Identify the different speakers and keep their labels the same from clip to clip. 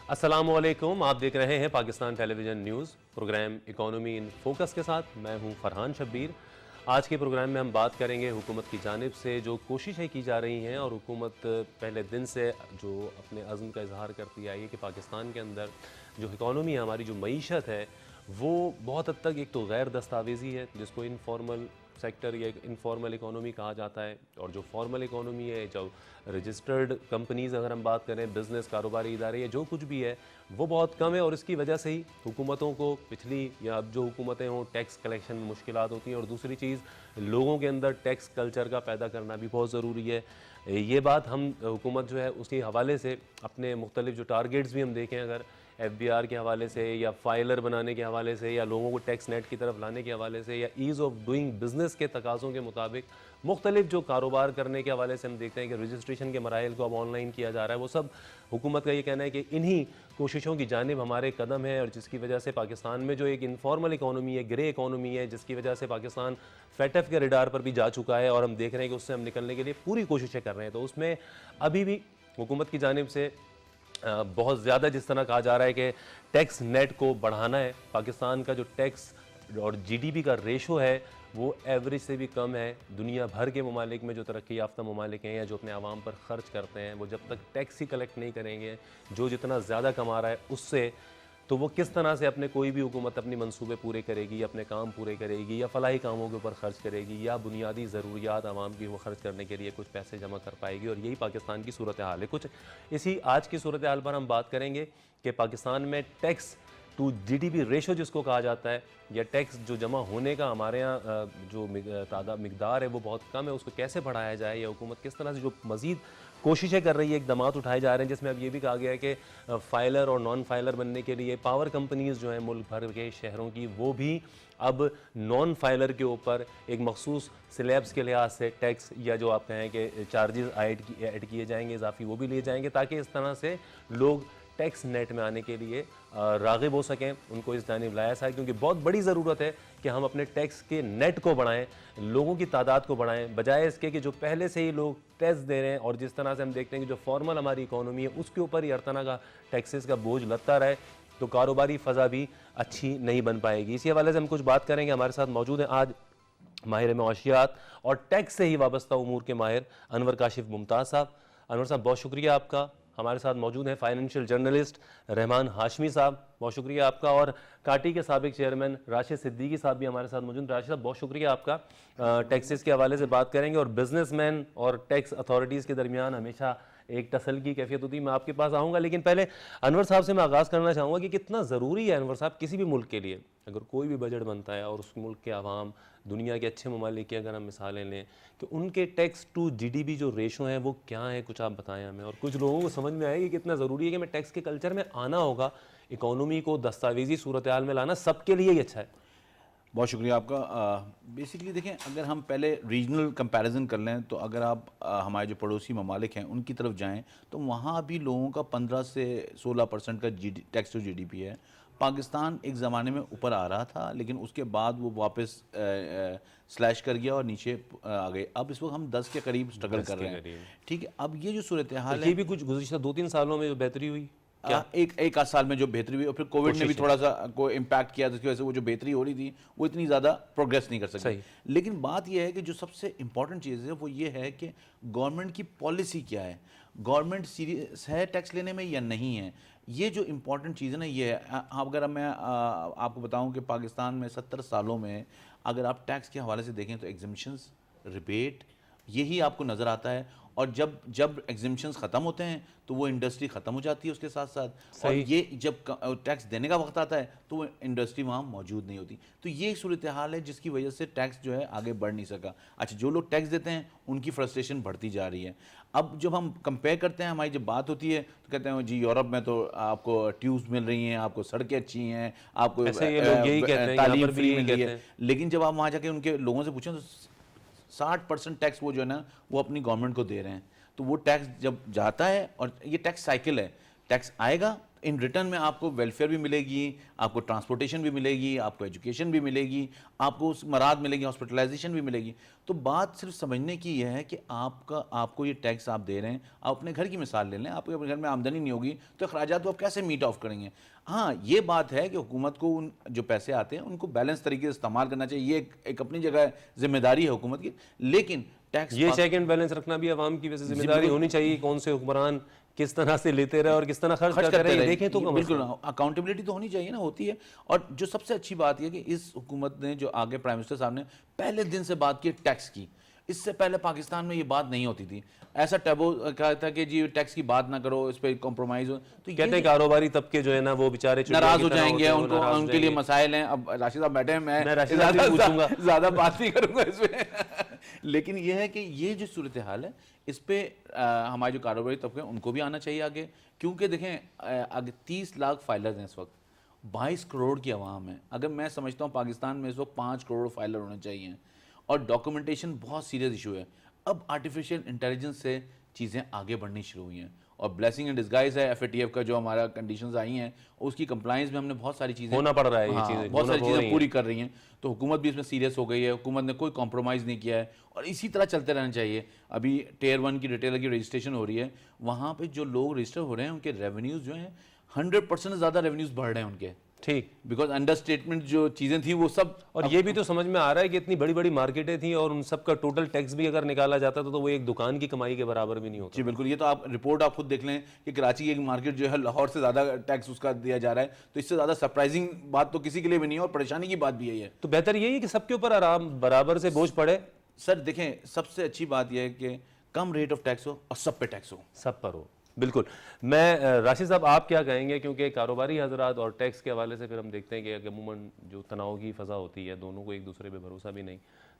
Speaker 1: السلام علیکم، آپ دیکھ رہے ہیں Pakistan television news program economy in focus کے ساتھ. میں ہوں فرحان شبیر. آج کے پروگرام میں ہم بات کریں گے حکومت کی جانب سے جو کوششیں کی جا رہی ہیں، اور حکومت پہلے دن سے جو اپنے عزم کا اظہار کرتی آئی ہے کہ پاکستان کے اندر جو اکانومی ہے، ہماری جو معیشت ہے، وہ بہت حد تک ایک تو غیر دستاویزی ہے، جس کو انفارمل سیکٹر یا انفارمل اکانومی کہا جاتا ہے، اور جو فارمل اکانومی ہے، جو رجسٹرڈ کمپنیز اگر ہم بات کریں، بزنس کاروباری ادارے یا جو کچھ بھی ہے، وہ بہت کم ہے. اور اس کی وجہ سے ہی حکومتوں کو پچھلی یا اب جو حکومتیں ہوں، ٹیکس کلیکشن میں مشکلات ہوتی ہیں. اور دوسری چیز، لوگوں کے اندر ٹیکس کلچر کا پیدا کرنا بھی بہت ضروری ہے. یہ بات ہم حکومت جو ہے اس کے حوالے سے اپنے مختلف جو ٹارگیٹس بھی ہم دیکھیں، اگر ایف بی آر کے حوالے سے یا فائلر بنانے کے حوالے سے یا لوگوں کو ٹیکس نیٹ کی طرف لانے کے حوالے سے یا ایز آف ڈوئنگ بزنس کے تقاضوں کے مطابق مختلف جو کاروبار کرنے کے حوالے سے ہم دیکھتے ہیں کہ رجسٹریشن کے مراحل کو اب آن لائن کیا جا رہا ہے، وہ سب حکومت کا یہ کہنا ہے کہ انہی کوششوں کی جانب ہمارے قدم ہے، اور جس کی وجہ سے پاکستان میں جو ایک انفارمل اکانومی ہے، گرے اکانومی ہے، جس کی وجہ سے پاکستان فیٹ ایف کے ریڈار پر بھی جا چکا ہے، اور ہم دیکھ رہے ہیں کہ اس سے ہم نکلنے کے لیے پوری کوششیں کر رہے ہیں. تو اس میں ابھی بھی حکومت کی جانب سے بہت زیادہ جس طرح کہا جا رہا ہے کہ ٹیکس نیٹ کو بڑھانا ہے. پاکستان کا جو ٹیکس اور جی ڈی پی کا ریشو ہے وہ ایوریج سے بھی کم ہے. دنیا بھر کے ممالک میں جو ترقی یافتہ ممالک ہیں یا جو اپنے عوام پر خرچ کرتے ہیں، وہ جب تک ٹیکس ہی کلیکٹ نہیں کریں گے، جو جتنا زیادہ کما رہا ہے اس سے، تو وہ کس طرح سے اپنے کوئی بھی حکومت اپنی منصوبے پورے کرے گی، یا اپنے کام پورے کرے گی، یا فلاحی کاموں کے اوپر خرچ کرے گی، یا بنیادی ضروریات عوام کی وہ خرچ کرنے کے لیے کچھ پیسے جمع کر پائے گی. اور یہی پاکستان کی صورتحال ہے. کچھ اسی آج کی صورتحال پر ہم بات کریں گے کہ پاکستان میں tax to G D P ratio جس کو کہا جاتا ہے، یا ٹیکس جو جمع ہونے کا ہمارے ہاں جو مقدار ہے وہ بہت کم ہے، اس کو کیسے بڑھایا جائے، یا حکومت کس طرح سے جو مزید کوششیں کر رہی ہے، اقدامات اٹھائے جا رہے ہیں، جس میں اب یہ بھی کہا گیا ہے کہ فائلر اور نان فائلر بننے کے لیے پاور کمپنیز جو ہیں ملک بھر کے شہروں کی، وہ بھی اب نان فائلر کے اوپر ایک مخصوص سلیبس کے لحاظ سے ٹیکس یا جو آپ کہیں کہ چارجز ایڈ کیے جائیں گے، اضافی وہ بھی لیے جائیں گے، تاکہ اس طرح سے لوگ ٹیکس نیٹ میں آنے کے لیے راغب ہو سکیں، ان کو اس جانب لایا جائے. کیونکہ بہت بڑی ضرورت ہے کہ ہم اپنے ٹیکس کے نیٹ کو بڑھائیں، لوگوں کی تعداد کو بڑھائیں، بجائے اس کے کہ جو پہلے سے ہی لوگ ٹیکس دے رہے ہیں. اور جس طرح سے ہم دیکھتے ہیں کہ جو فارمل ہماری اکانومی ہے اس کے اوپر ہی ہر طرح کا ٹیکسز کا بوجھ لگتا رہے، تو کاروباری فضا بھی اچھی نہیں بن پائے گی. اسی حوالے سے ہم کچھ بات کریں گے. ہمارے ساتھ موجود ہیں آج ماہر معاشیات اور ٹیکس سے ہی وابستہ امور کے ماہر انور کاشف ممتاز صاحب. انور صاحب، بہت شکریہ آپ کا. ہمارے ساتھ موجود ہیں فائنینشیل جرنلسٹ رحمان ہاشمی صاحب، بہت شکریہ آپ کا. اور کاٹی کے سابق چیئرمین راشد صدیقی صاحب بھی ہمارے ساتھ موجود ہیں. راشد صاحب، بہت شکریہ آپ کا. ٹیکسز کے حوالے سے بات کریں گے، اور بزنس مین اور ٹیکس اتھارٹیز کے درمیان ہمیشہ ایک ٹسل کی کیفیت ہوتی ہے. میں آپ کے پاس آؤں گا، لیکن پہلے انور صاحب سے میں آغاز کرنا چاہوں گا کہ کتنا ضروری ہے انور صاحب کسی بھی ملک کے لیے، اگر کوئی بھی بجٹ بنتا ہے اور اس ملک کے عوام، دنیا کے اچھے ممالک کی اگر ہم مثالیں لیں، کہ ان کے tax to G D P جو ریشو ہیں وہ کیا ہیں، کچھ آپ بتائیں ہمیں. اور کچھ لوگوں کو سمجھ میں آئے کہ کتنا ضروری ہے کہ میں ٹیکس کے کلچر میں آنا ہوگا، اکانومی کو دستاویزی صورتحال میں لانا سب کے لیے ہی اچھا ہے.
Speaker 2: بہت شکریہ آپ کا. بیسکلی دیکھیں، اگر ہم پہلے ریجنل کمپیریزن کر لیں تو اگر آپ ہمارے جو پڑوسی ممالک ہیں ان کی طرف جائیں تو وہاں بھی لوگوں کا 15 سے 16% کا tax to G D P ہے. پاکستان ایک زمانے میں اوپر آ رہا تھا، لیکن اس کے بعد وہ واپس سلیش کر گیا اور نیچے آ گئے. اب اس وقت ہم 10 کے قریب سٹرگل کر رہے ہیں. ٹھیک ہے، اب یہ جو صورتحال ہے،
Speaker 1: یہ بھی کچھ گزشتہ 2-3 سالوں میں جو بہتری ہوئی،
Speaker 2: ایک آدھ سال میں جو بہتری ہوئی، اور پھر کووڈ نے بھی تھوڑا سا کو امپیکٹ کیا، جس کی وجہ سے وہ جو بہتری ہو رہی تھی وہ اتنی زیادہ پروگریس نہیں کر سکی. لیکن بات یہ ہے کہ جو سب سے امپورٹنٹ چیز ہے وہ یہ ہے کہ گورنمنٹ کی پالیسی کیا ہے، گورنمنٹ سیریس ہے ٹیکس لینے میں یا نہیں ہے. یہ جو امپورٹنٹ چیز ہے نا، یہ ہے. اگر میں آپ کو بتاؤں کہ پاکستان میں 70 سالوں میں اگر آپ ٹیکس کے حوالے سے دیکھیں تو ایگزمپشنز، ریبیٹ، یہی آپ کو نظر آتا ہے. اور جب ایگزمپشنز ختم ہوتے ہیں تو وہ انڈسٹری ختم ہو جاتی ہے اس کے ساتھ ساتھ. اور یہ جب ٹیکس دینے کا وقت آتا ہے تو وہ انڈسٹری وہاں موجود نہیں ہوتی. تو یہ ایک صورتحال ہے جس کی وجہ سے ٹیکس جو ہے آگے بڑھ نہیں سکا. اچھا، جو لوگ ٹیکس دیتے ہیں ان کی فرسٹریشن بڑھتی جا رہی ہے. اب جب ہم کمپیئر کرتے ہیں، ہماری جب بات ہوتی ہے تو کہتے ہیں جی یورپ میں تو آپ کو ٹیوبز مل رہی ہیں، آپ کو سڑکیں اچھی ہیں، آپ کو تعلیم فری مل رہی ہے. لیکن جب آپ وہاں جا کے ان کے لوگوں سے پوچھیں تو 60% ٹیکس وہ جو ہے نا وہ اپنی گورنمنٹ کو دے رہے ہیں. تو وہ ٹیکس جب جاتا ہے، اور یہ ٹیکس سائیکل ہے، ٹیکس آئے گا، ان ریٹرن میں آپ کو ویلفیئر بھی ملے گی, آپ کو ٹرانسپورٹیشن بھی ملے گی, آپ کو ایجوکیشن بھی ملے گی, آپ کو مراد ملے گی, ہاسپٹلائزیشن بھی ملے گی. تو بات صرف سمجھنے کی یہ ہے کہ آپ کو یہ ٹیکس آپ دے رہے ہیں, آپ اپنے گھر کی مثال لے لیں, آپ کے اپنے گھر میں آمدنی نہیں ہوگی تو اخراجات کو آپ کیسے میٹ آف کریں گے. ہاں یہ بات ہے کہ حکومت کو ان جو پیسے آتے ہیں ان کو بیلنس طریقے سے استعمال کرنا چاہیے, یہ ایک اپنی جگہ ذمہ داری ہے حکومت کی, لیکن ٹیکس
Speaker 1: یہ چیک اینڈ بیلنس رکھنا بھی عوام کی ویسے ذمہ داری ہونی چاہیے, کون سے حکمران کس طرح سے لیتے رہے اور کس طرح خرچ کرتے رہے, یہ دیکھیں تو
Speaker 2: بالکل اکاؤنٹیبلٹی تو ہونی چاہیے نا, ہوتی ہے. اور جو سب سے اچھی بات یہ کہ اس حکومت نے جو آگے پرائم منسٹر صاحب نے پہلے دن سے بات کی ٹیکس کی, اس سے پہلے پاکستان میں یہ بات نہیں ہوتی تھی, ایسا ٹیبو کہا تھا کہ جی ٹیکس کی بات نہ کرو, اس پہ کمپرومائز ہو, تو
Speaker 1: کہتے ہیں کاروباری طبقے جو ہے نا وہ بیچارے
Speaker 2: ناراض ہو جائیں گے, ان کے لیے مسائل ہیں. اب راشد صاحب بیٹھے ہیں, میں زیادہ بات نہیں کروں گا اس پہ, لیکن یہ ہے کہ یہ جو صورتحال ہے اس پہ ہمارے جو کاروباری طبقے ہیں ان کو بھی آنا چاہیے آگے, کیونکہ دیکھیں 30 لاکھ فائلرز ہیں اس وقت, 22 کروڑ کی عوام ہے. اگر میں سمجھتا ہوں پاکستان میں اس وقت 5 کروڑ فائلر ہونے چاہیے, اور ڈاکومنٹیشن بہت سیریس ایشو ہے. اب آرٹیفیشیل انٹیلیجنس سے چیزیں آگے بڑھنی شروع ہوئی ہیں, اور بلیسنگ ان ڈسگائز ہے FATF کا جو ہمارا کنڈیشنز آئی ہیں, اس کی کمپلائنس میں ہم نے بہت ساری چیزیں
Speaker 1: ہونا پڑ رہا ہے, یہ چیزیں
Speaker 2: بہت ساری چیزیں پوری کر رہی ہیں. تو حکومت بھی اس میں سیریس ہو گئی ہے, حکومت نے کوئی کمپرومائز نہیں کیا ہے, اور اسی طرح چلتے رہنا چاہیے. ابھی ٹیئر 1 کی ریٹیلر کی رجسٹریشن ہو رہی ہے, وہاں پہ جو لوگ رجسٹر ہو رہے ہیں ان کے ریونیوز جو ہیں 100% زیادہ ریونیوز بڑھ رہے ہیں ان کے,
Speaker 1: ٹھیک,
Speaker 2: بیکاز انڈر اسٹیٹمنٹ جو چیزیں تھیں وہ سب.
Speaker 1: اور یہ بھی تو سمجھ میں آ رہا ہے کہ اتنی بڑی بڑی مارکیٹیں تھیں اور ان سب کا ٹوٹل ٹیکس بھی اگر نکالا جاتا تو وہ ایک دکان کی کمائی کے برابر بھی نہیں ہوتا.
Speaker 2: جی بالکل, یہ تو آپ رپورٹ آپ خود دیکھ لیں کہ کراچی کی ایک مارکیٹ جو ہے لاہور سے زیادہ ٹیکس اس کا دیا جا رہا ہے, تو اس سے زیادہ سرپرائزنگ بات تو کسی کے لیے بھی نہیں ہے, اور پریشانی کی بات بھی یہی ہے.
Speaker 1: تو بہتر یہی ہے کہ سب کے اوپر آرام برابر سے بوجھ پڑے.
Speaker 2: سر دیکھیں سب سے اچھی بات یہ ہے کہ کم ریٹ آف ٹیکس ہو اور سب پہ ٹیکس ہو,
Speaker 1: سب پر ہو. بالکل. میں راشد صاحب آپ کیا کہیں گے, کیونکہ کاروباری حضرات اور ٹیکس کے حوالے سے پھر ہم دیکھتے ہیں کہ عموماً جو تناؤ کی فضا ہوتی ہے, دونوں کو ایک دوسرے پہ بھروسہ بھی نہیں,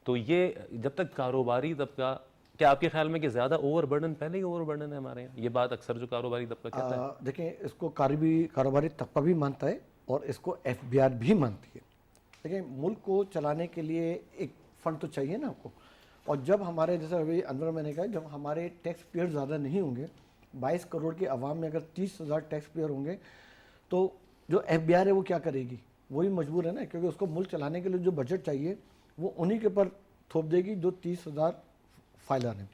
Speaker 1: تو یہ جب تک کاروباری طبقہ, کیا آپ کے خیال میں کہ زیادہ اوور برڈن, پہلے ہی اوور برڈن ہے ہمارے یہاں, یہ بات اکثر جو کاروباری طبقہ کہتا ہے؟
Speaker 3: دیکھیں اس کو کاروباری طبقہ بھی مانتا ہے اور اس کو FBR بھی مانتی ہے. دیکھیں ملک کو چلانے کے لیے ایک فنڈ تو چاہیے نا آپ کو, اور جب ہمارے جیسے ابھی انور میں نے کہا, جب ہمارے ٹیکس پیئر زیادہ نہیں ہوں گے, 22 کروڑ کی عوام میں اگر 30,000 ٹیکس پیئر ہوں گے, تو جو FBR ہے وہ کیا کرے گی, وہی مجبور ہے نا, کیونکہ اس کو ملک چلانے کے لیے جو بجٹ چاہیے وہ انہی کے پر تھوپ دے گی جو 30,000 فائلر ہیں,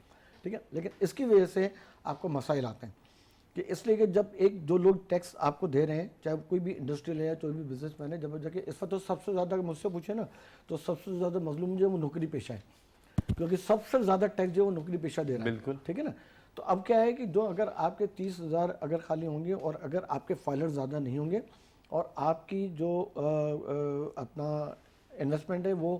Speaker 3: ٹھیک ہے. لیکن اس کی وجہ سے آپ کو مسائل آتے ہیں, کہ اس لیے کہ جب ایک جو لوگ ٹیکس آپ کو دے رہے ہیں, چاہے کوئی بھی انڈسٹریل ہے یا کوئی بھی بزنس مین ہے, جب جا کے اس وقت تو سب سے زیادہ مجھ سے پوچھے نا, تو سب سے زیادہ مظلوم جو ہے وہ نوکری پیشہ ہے, کیونکہ سب سے زیادہ ٹیکس جو ہے وہ نوکری پیشہ دے رہا ہے.
Speaker 1: بالکل,
Speaker 3: ٹھیک ہے نا. تو اب کیا ہے کہ جو اگر آپ کے 30,000 اگر خالی ہوں گے, اور اگر آپ کے فائلر زیادہ نہیں ہوں گے, اور آپ کی جو اپنا انویسٹمنٹ ہے وہ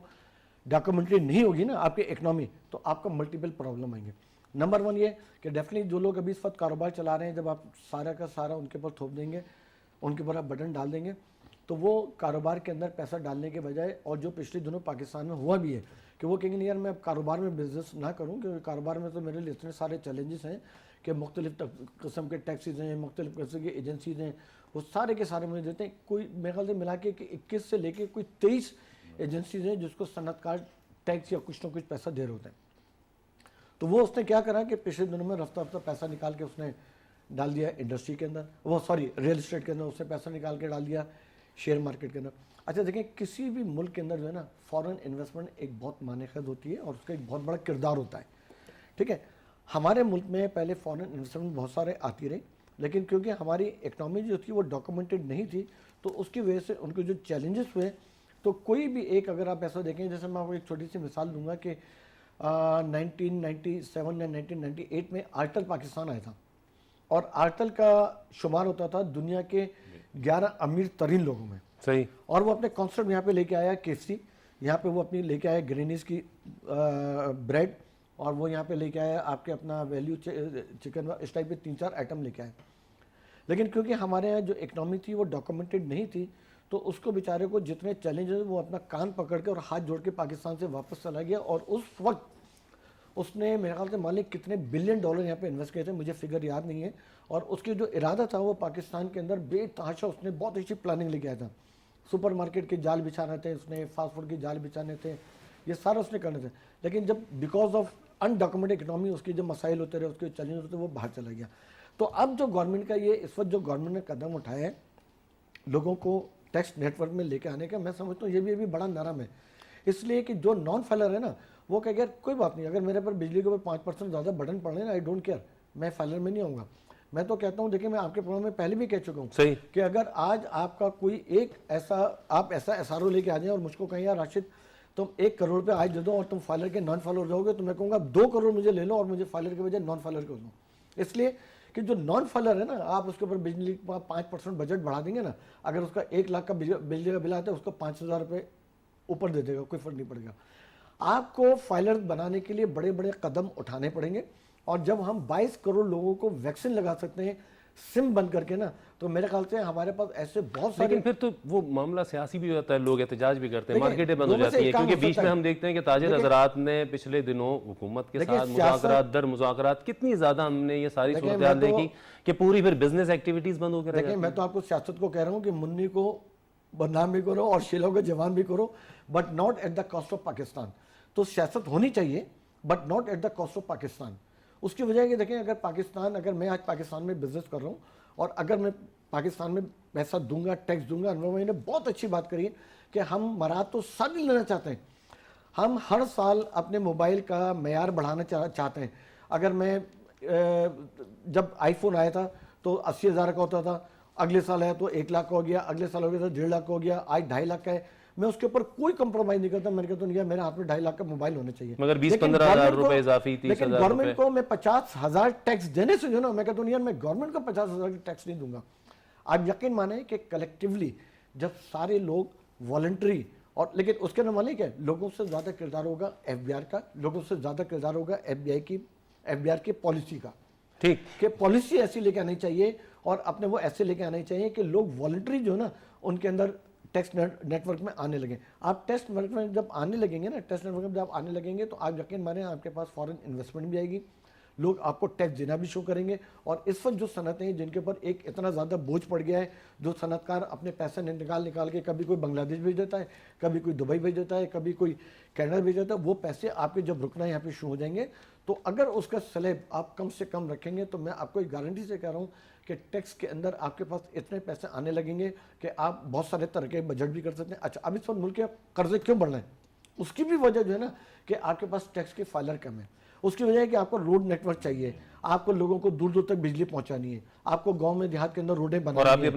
Speaker 3: ڈاکومنٹری نہیں ہوگی نا آپ کی اکنامی, تو آپ کا ملٹیپل پرابلم آئیں گے. نمبر 1 یہ کہ ڈیفینیٹلی جو لوگ ابھی اس وقت کاروبار چلا رہے ہیں, جب آپ سارا کا سارا ان کے اوپر تھوپ دیں گے, ان کے اوپر آپ بٹن ڈال دیں گے, تو وہ کاروبار کے اندر پیسہ ڈالنے کے بجائے, اور جو پچھلے دنوں پاکستان میں ہوا بھی ہے کہ وہ کہیں گے یار میں اب کاروبار میں بزنس نہ کروں, کیونکہ کاروبار میں تو میرے لیے اتنے سارے چیلنجز ہیں کہ مختلف قسم کے ٹیکسیز ہیں, مختلف قسم کی ایجنسیز ہیں, وہ سارے کے سارے مجھے دیتے ہیں. کوئی میرے خیال سے ملا کے 21 سے لے کے کوئی 23 ایجنسیز ہیں جس کو صنعت کار ٹیکس یا کچھ نہ کچھ پیسہ دے رہے ہوتے ہیں. تو وہ اس نے کیا کرا کہ پچھلے دنوں میں رفتہ رفتہ پیسہ نکال کے اس نے ڈال دیا انڈسٹری کے اندر, وہ ریئل اسٹیٹ کے اندر, اس نے پیسہ نکال کے ڈال دیا شیئر مارکیٹ کے اندر. اچھا دیکھیں کسی بھی ملک کے اندر جو ہے نا فارن انویسٹمنٹ ایک بہت معنی خیز ہوتی ہے, اور اس کا ایک بہت بڑا کردار ہوتا ہے. ٹھیک ہے, ہمارے ملک میں پہلے فارن انویسٹمنٹ بہت سارے آتی رہی, لیکن کیونکہ ہماری اکنامی جو تھی وہ ڈاکومنٹڈ نہیں تھی, تو اس کی وجہ سے ان کے جو چیلنجز ہوئے, تو کوئی بھی ایک اگر آپ ایسا دیکھیں, جیسے میں آپ کو ایک چھوٹی سی مثال دوں گا کہ 1997 یا 1998 میں آرٹل پاکستان آیا تھا, اور آرٹل کا شمار ہوتا تھا دنیا کے 11 امیر ترین لوگوں میں.
Speaker 1: صحیح.
Speaker 3: اور وہ اپنے کانسرٹ یہاں پہ لے کے آیا KFC, یہاں پہ وہ اپنی لے کے آیا گرینیز کی بریڈ, اور وہ یہاں پہ لے کے آیا آپ کے اپنا ویلیو چکن, اس ٹائپ کے 3-4 آئٹم لے کے آئے. لیکن کیونکہ ہمارے یہاں جو اکنامی تھی وہ ڈاکومنٹڈ نہیں تھی, تو اس کو بیچارے کو جتنے چیلنجز وہ اپنا کان پکڑ کے اور ہاتھ جوڑ کے پاکستان سے واپس چلا گیا, اور اس وقت اس نے میرے خیال سے مالک کتنے بلین ڈالر یہاں پہ انویسٹ کیے تھے, مجھے فگر یاد نہیں ہے, اور اس کی جو ارادہ تھا وہ پاکستان کے اندر بے تحاشا اس نے بہت اچھی پلاننگ لے کے آیا تھا. سپر مارکیٹ کے جال بچھانے تھے اس نے, فاسٹ فوڈ کے جال بچھانے تھے, یہ سارا اس نے کرنے تھے. لیکن جب بیکاز آف انڈاکومنٹڈ اکنامی اس کے جو مسائل ہوتے رہے, اس کے چیلنج ہوتے, وہ باہر چلا گیا. تو اب جو گورنمنٹ کا یہ اس وقت جو گورنمنٹ نے قدم اٹھایا ہے لوگوں کو ٹیکس نیٹ ورک میں لے کے آنے کا, میں سمجھتا ہوں یہ بھی بڑا نرم ہے, اس لیے کہ جو نان فائلر ہے نا وہ کہ اگر کوئی بات نہیں, اگر میرے پر بجلی کے اوپر 5% زیادہ برڈن پڑ رہے ہیں, آئی ڈونٹ کیئر, میں فائلر میں نہیں آؤں گا. میں تو کہتا ہوں, دیکھیں میں آپ کے پروگرام میں پہلے بھی کہہ چکا ہوں کہ اگر آج آپ کا کوئی ایک ایسا آپ ایسا ایس آر او لے کے آ جائیں اور مجھ کو کہیں یار راشد تم 1 کروڑ روپے آج دے دو اور تم فائلر کے نان فائلر ہو جاؤ گے, تو میں کہوں گا 2 کروڑ مجھے لے لو اور مجھے فائلر کے بجائے نان فائلر کو دو. اس لیے کہ جو نان فائلر ہے نا, آپ اس کے اوپر بجلی کا 5% بجٹ بڑھا دیں گے نا, اگر اس کا 1 لاکھ کا بجلی کا بل آتا ہے اس کو 5,000 روپے اوپر دے دے گا, کوئی فرق نہیں پڑے گا. آپ کو فائلر بنانے کے لیے بڑے بڑے قدم اٹھانے پڑیں گے, اور جب ہم 22 کروڑ لوگوں کو ویکسین لگا سکتے ہیں سم بند کر کے نا, تو میرے خیال سے ہمارے پاس ایسے بہت سارے.
Speaker 1: لیکن پھر تو وہ معاملہ سیاسی بھی ہو جاتا ہے, لوگ احتجاج بھی کرتے ہیں, مارکیٹیں بند ہو جاتی ہیں, کیونکہ بیچ میں ہم دیکھتے ہیں کہ تاجر حضرات نے پچھلے دنوں حکومت کے ساتھ مذاکرات در مذاکرات کتنی زیادہ ہم نے یہ ساری صورتحال دیکھی کہ پوری پھر بزنس ایکٹیویٹیز بند ہو کے رہ جاتی ہیں.
Speaker 3: دیکھیں میں تو آپ کو سیاست کو کہہ رہا ہوں کہ منی کو بدنام بھی کرو اور شیلوں کو جوان بھی کرو, but not at the cost of Pakistan. تو سیاست ہونی چاہیے but not at the cost of Pakistan. اس کی وجہ ہے کہ دیکھیں اگر پاکستان, اگر میں آج پاکستان میں بزنس کر رہا ہوں اور اگر میں پاکستان میں پیسہ دوں گا, ٹیکس دوں گا, انور بھائی نے بہت اچھی بات کری ہے کہ ہم مراد تو ساری لینا چاہتے ہیں. ہم ہر سال اپنے موبائل کا معیار بڑھانا چاہتے ہیں. اگر میں جب آئی فون آیا تھا تو 80,000 کا ہوتا تھا, اگلے سال آیا تو 1 لاکھ کا ہو گیا, اگلے سال ہو گیا تو 1.5 لاکھ کا ہو گیا, آج 2.5 لاکھ کا ہے. میں اس کے اوپر کوئی کمپرومائز نہیں کرتا, میں نے کہتا ہوں یہ میرے ہاتھ میں 2.5 لاکھ کا موبائل ہونا چاہیے,
Speaker 1: مگر 20-15 ہزار روپے اضافی 30,000
Speaker 3: لیکن گورنمنٹ کو میں 50,000 ٹیکس دینے سے جو نا, میں کہتا ہوں یار میں گورنمنٹ کو 50,000 ٹیکس نہیں دوں گا. آپ یقین مانیں کہ کلیکٹیولی جب سارے لوگ والنٹری, اور لیکن اس کے نام کیا ہے, لوگوں سے زیادہ کردار ہوگا ایف بی آر کا, لوگوں سے زیادہ کردار ہوگا ایف بی آر کی پالیسی کا. ٹھیک کہ پالیسی ایسی لے کے آنی چاہیے اور اپنے وہ ایسے لے کے آنے چاہیے کہ لوگ والنٹری جو نا ان کے اندر ٹیکس نیٹ ورک میں آنے لگیں. آپ ٹیکس نیٹ ورک میں جب آنے لگیں گے نا, ٹیکس نیٹ ورک میں جب آنے لگیں گے تو آپ یقین مانیں آپ کے پاس فورن انویسٹمنٹ بھی آئے گی, لوگ آپ کو ٹیکس دینا بھی شروع کریں گے. اور اس وقت جو صنعتیں ہیں جن کے اوپر ایک اتنا زیادہ بوجھ پڑ گیا ہے, جو صنعت کار اپنے پیسے نکال کے کبھی کوئی بنگلہ دیش بھیج دیتا ہے, کبھی کوئی دبئی بھیج دیتا ہے, کبھی کوئی کینیڈا بھیج دیتا ہے, وہ پیسے آپ کے جب رکنا یہاں پہ شروع ہو جائیں گے, تو اگر اس کا سلیب آپ کم سے کم رکھیں گے تو میں آپ کو ایک گارنٹی سے کہہ رہا ہوں کہ ٹیکس کے اندر آپ کے پاس اتنے پیسے آنے لگیں گے کہ آپ بہت سارے طرح کے بجٹ بھی کر سکتے ہیں. اچھا اب اس وقت ملک کے قرضے کیوں بڑھ رہے ہیں, اس کی بھی وجہ جو ہے نا کہ آپ کے پاس ٹیکس کے فائلر کم ہے. اس کی وجہ ہے کہ آپ کو روڈ نیٹ ورک چاہیے, آپ کو لوگوں کو دور دور تک بجلی پہنچانی ہے, آپ کو گاؤں میں دیہات کے اندر روڈیں بنانی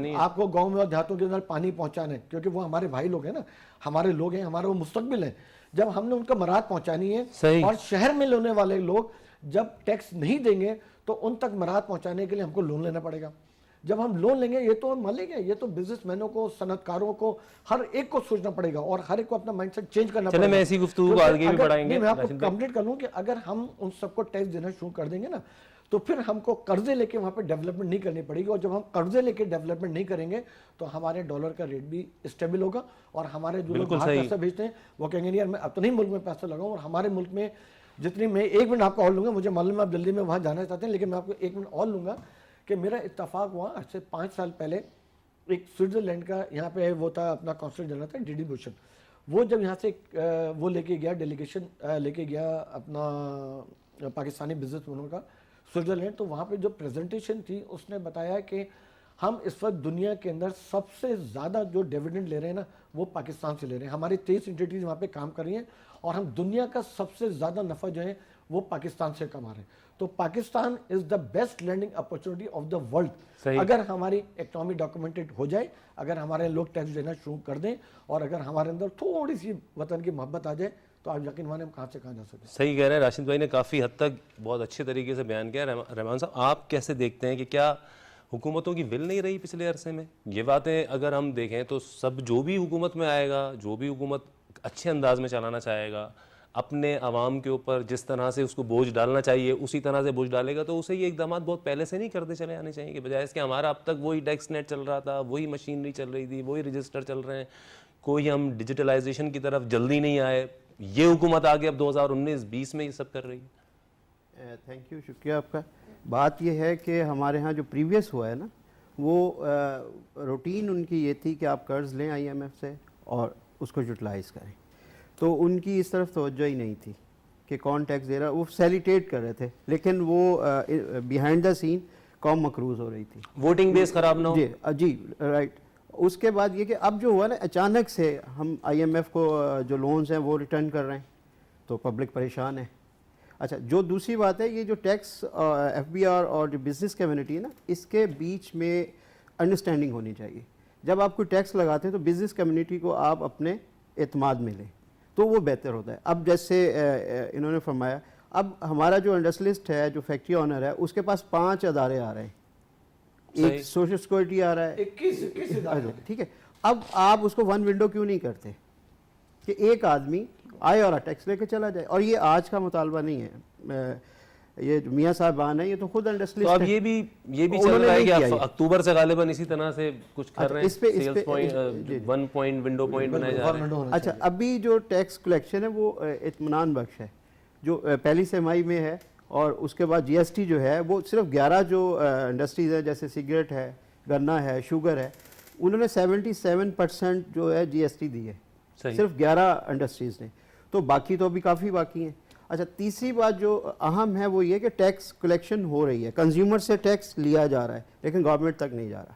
Speaker 3: ہیں, آپ کو گاؤں میں اور دیہاتوں کے اندر پانی پہنچانا ہے, کیونکہ وہ ہمارے بھائی لوگ ہیں نا, ہمارے لوگ ہیں, ہمارا وہ مستقبل ہے. جب ہم نے ان کا مراد پہنچانی ہے, اور شہر میں لینے والے لوگ جب ٹیکس نہیں دیں گے تو ان تک مراد پہنچانے کے لیے ہم کو لون لینا پڑے گا. جب ہم لون لیں گے, یہ تو مان لیں گے, یہ تو بزنس مینوں کو, صنعت کاروں کو, ہر ایک کو سوچنا پڑے گا اور ہر ایک کو اپنا مائنڈ سیٹ چینج کرنا پڑے گا.
Speaker 1: میں ایسی گفتگو آگے بھی بڑھائیں گے.
Speaker 3: میں آپ کو کمپلیٹ کر لوں کہ اگر ہم ان سب کو ٹیکس دینا شروع کر دیں گے نا, تو پھر ہم کو قرضے لے کے وہاں پہ ڈیولپمنٹ نہیں کرنی پڑے گی, اور جب ہم قرضے لے کے ڈیولپمنٹ نہیں کریں گے تو ہمارے ڈالر کا ریٹ بھی اسٹیبل ہوگا, اور ہمارے جو لوگ باہر پیسہ بھیجتے ہیں وہ کہیں گے یار میں اپنے ہی ملک میں پیسہ لگاؤں. اور ہمارے ملک میں جتنی, میں 1 منٹ آپ کو اور لوں گا, مجھے معلوم ہے آپ جلدی میں وہاں جانا چاہتے ہیں, لیکن میں آپ کو 1 منٹ اور لوں گا کہ میرا اتفاق ہوا آج سے 5 سال پہلے, ایک سوئٹزرلینڈ کا یہاں پہ وہ تھا اپنا کانسل جنرل تھا ڈی بوشن, وہ جب یہاں سے وہ لے کے گیا ڈیلیگیشن لے کے گیا اپنا پاکستانی بزنس مینوں کا سوئٹزرلینڈ, تو وہاں پہ جو پریزنٹیشن تھی اس نے بتایا کہ ہم اس وقت دنیا کے اندر سب سے زیادہ جو ڈیویڈنڈ لے رہے ہیں نا وہ پاکستان سے لے رہے ہیں. ہماری 23 انٹیٹیز وہاں پہ کام کر رہی ہیں اور ہم دنیا کا سب سے زیادہ نفع جو ہے وہ پاکستان سے کما رہے ہیں. تو Pakistan is the best landing opportunity of the world. اگر ہماری اکنامی ڈاکومنٹڈ ہو جائے, اگر ہمارے لوگ ٹیکس دینا شروع کر دیں, اور اگر ہمارے اندر تھوڑی سی وطن کی محبت آ جائے, تو آپ یقین مانیں ہم کہاں سے کہاں جا سکتے ہیں.
Speaker 1: صحیح کہہ رہے ہیں راشد بھائی نے, کافی حد تک بہت اچھے طریقے سے بیان کیا. رحمان صاحب آپ کیسے دیکھتے ہیں کہ کیا حکومتوں کی ول نہیں رہی پچھلے عرصے میں؟ یہ باتیں اگر ہم دیکھیں تو سب جو بھی حکومت میں آئے گا, جو بھی حکومت اچھے انداز میں چلانا چاہے گا, اپنے عوام کے اوپر جس طرح سے اس کو بوجھ ڈالنا چاہیے اسی طرح سے بوجھ ڈالے گا, تو اسے یہ اقدامات بہت پہلے سے نہیں کرتے چلے آنے چاہیے, کہ بجائے اس کے ہمارا اب تک وہی ٹیکس نیٹ چل رہا تھا, وہی مشینری چل رہی تھی, وہی رجسٹر چل رہے ہیں, کوئی ہم ڈیجیٹلائزیشن کی طرف جلدی نہیں آئے. یہ حکومت آگے اب 2019-20 میں یہ سب کر رہی ہے.
Speaker 4: تھینک یو, شکریہ آپ کا. بات یہ ہے کہ ہمارے ہاں جو پریویس ہوا ہے نا, وہ روٹین ان کی یہ تھی کہ آپ قرض لیں IMF سے اور اس کو یوٹیلائز کریں, تو ان کی اس طرف توجہ ہی نہیں تھی. کہ کون ٹیکس دے رہا ہے، وہ فیسیلیٹیٹ کر رہے تھے، لیکن وہ بیہائنڈ دا سین قوم مقروض ہو رہی تھی،
Speaker 1: ووٹنگ بیس خراب نہ ہو.
Speaker 4: جی رائٹ. اس کے بعد یہ کہ اب جو ہوا نا اچانک سے ہم آئی ایم ایف کو جو لونز ہیں وہ ریٹرن کر رہے ہیں تو پبلک پریشان ہے. اچھا جو دوسری بات ہے، یہ جو ٹیکس ایف بی آر اور جو بزنس کمیونٹی ہے نا، اس کے بیچ میں انڈرسٹینڈنگ ہونی چاہیے. جب آپ کوئی ٹیکس لگاتے ہیں تو بزنس کمیونٹی کو آپ اپنے اعتماد میں لیں تو وہ بہتر ہوتا ہے. اب جیسے انہوں نے فرمایا، اب ہمارا جو انڈسٹریلسٹ ہے، جو فیکٹری آنر ہے، اس کے پاس 5 ادارے آ رہے ہیں. ایک سوشل سیکورٹی آ رہا ہے،
Speaker 3: 21 ادارے.
Speaker 4: ٹھیک ہے. اب آپ اس کو ون ونڈو کیوں نہیں کرتے کہ ایک آدمی آئے اور ٹیکس لے کے چلا جائے؟ اور یہ آج کا مطالبہ نہیں ہے، یہ جو میاں صاحبان ہیں یہ تو خود
Speaker 1: تو
Speaker 4: انڈسٹریلسٹ
Speaker 1: اب
Speaker 4: ہیں.
Speaker 1: یہ بھی چل رہا ہے کہ اکتوبر سے غالباً اسی طرح سے کچھ کر رہے ہیں، sales point 1 point window point بنائے جا رہے ہیں.
Speaker 4: اچھا ابھی جو ٹیکس کلیکشن ہے وہ اطمینان بخش ہے، جو پہلی سرمائی میں ہے، اور اس کے بعد جی ایس ٹی جو ہے وہ صرف 11 جو انڈسٹریز ہے، جیسے سگریٹ ہے، گنا ہے، شوگر ہے، انہوں نے 77% جو ہے جی ایس ٹی دی ہے، صرف 11 انڈسٹریز نے، تو باقی تو ابھی کافی باقی ہیں. اچھا تیسری بات جو اہم ہے وہ یہ کہ ٹیکس کلیکشن ہو رہی ہے، کنزیومر سے ٹیکس لیا جا رہا ہے لیکن گورنمنٹ تک نہیں جا رہا.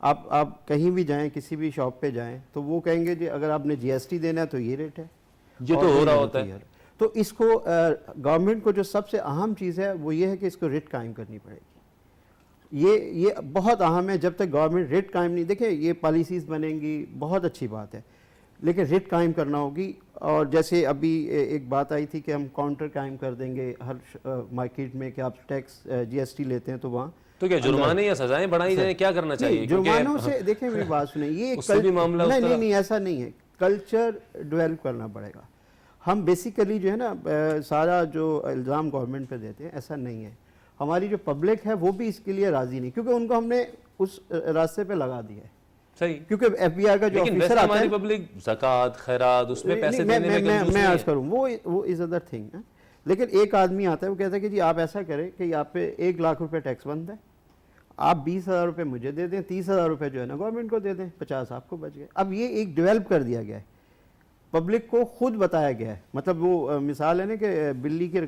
Speaker 4: آپ کہیں بھی جائیں، کسی بھی شاپ پہ جائیں تو وہ کہیں گے جی اگر آپ نے جی ایس ٹی دینا ہے تو یہ ریٹ ہے.
Speaker 1: یہ تو ہو رہا ہوتا ہے.
Speaker 4: تو اس کو گورنمنٹ کو جو سب سے اہم چیز ہے وہ یہ ہے کہ اس کو ریٹ قائم کرنی پڑے گی. یہ بہت اہم ہے. جب تک گورنمنٹ ریٹ قائم نہیں، دیکھیں یہ پالیسیز بنیں گی، بہت اچھی بات ہے، لیکن ریٹ قائم کرنا ہوگی. اور جیسے ابھی ایک بات آئی تھی کہ ہم کاؤنٹر قائم کر دیں گے ہر مارکیٹ میں کہ آپ ٹیکس جی ایس ٹی لیتے ہیں تو وہاں
Speaker 1: تو کیا جرمانے یا سزائیں بڑھائی جائیں، کیا کرنا چاہیے؟
Speaker 4: جرمانوں سے دیکھیں میری بات سنیں، یہ نہیں ایسا نہیں ہے، کلچر ڈیولپ کرنا پڑے گا. ہم بیسیکلی جو ہے نا سارا جو الزام گورنمنٹ پہ دیتے ہیں، ایسا نہیں ہے. ہماری جو پبلک ہے وہ بھی اس کے لیے راضی نہیں، کیونکہ ان کو ہم نے اس راستے پہ لگا دیا ہے.
Speaker 1: صحیح.
Speaker 4: کیونکہ ایف بی آر کا جو آفیسر آتا ہے،
Speaker 1: ہماری پبلک زکوٰۃ خیرات اس میں پیسے دینے میں کنجوس
Speaker 4: میں
Speaker 1: نہیں
Speaker 4: عرض کروں وہ از ادر تھنگ. لیکن ایک آدمی آتا ہے وہ کہتا ہے کہ جی آپ ایسا کریں کہ آپ پہ 1 لاکھ روپے ٹیکس بند ہے، آپ 20,000 روپے مجھے دے دیں، 30,000 روپے جو ہے نا گورنمنٹ کو دے دیں، 50 آپ کو بچ گئے. اب یہ ایک ڈیولپ کر دیا گیا ہے، پبلک کو خود بتایا گیا ہے. مطلب وہ مثال ہے نا کہ بلی کی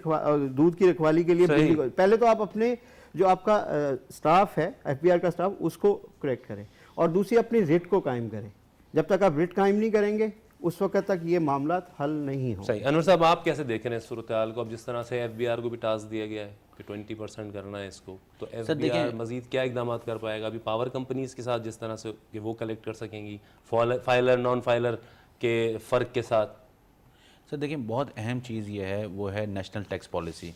Speaker 4: دودھ کی رکھوالی کے لیے بلی کو، پہلے تو آپ اپنے جو آپ کا سٹاف ہے ایف بی آر کا سٹاف اس کو کریکٹ کریں، اور دوسری اپنی ریٹ کو قائم کریں. جب تک آپ ریٹ قائم نہیں کریں گے اس وقت تک یہ معاملات حل نہیں ہوں.
Speaker 1: صحیح. انور صاحب آپ کیسے دیکھ رہے ہیں صورتحال کو؟ اب جس طرح سے ایف بی آر کو بھی ٹاسک دیا گیا ہے کہ 20% کرنا ہے اس کو، تو ایف بی آر مزید کیا اقدامات کر پائے گا؟ ابھی پاور کمپنیز کے ساتھ جس طرح سے کہ وہ کلیکٹ کر سکیں گی فائلر نان فائلر کے فرق کے ساتھ.
Speaker 2: سر دیکھیں بہت اہم چیز یہ ہے، وہ ہے نیشنل ٹیکس پالیسی،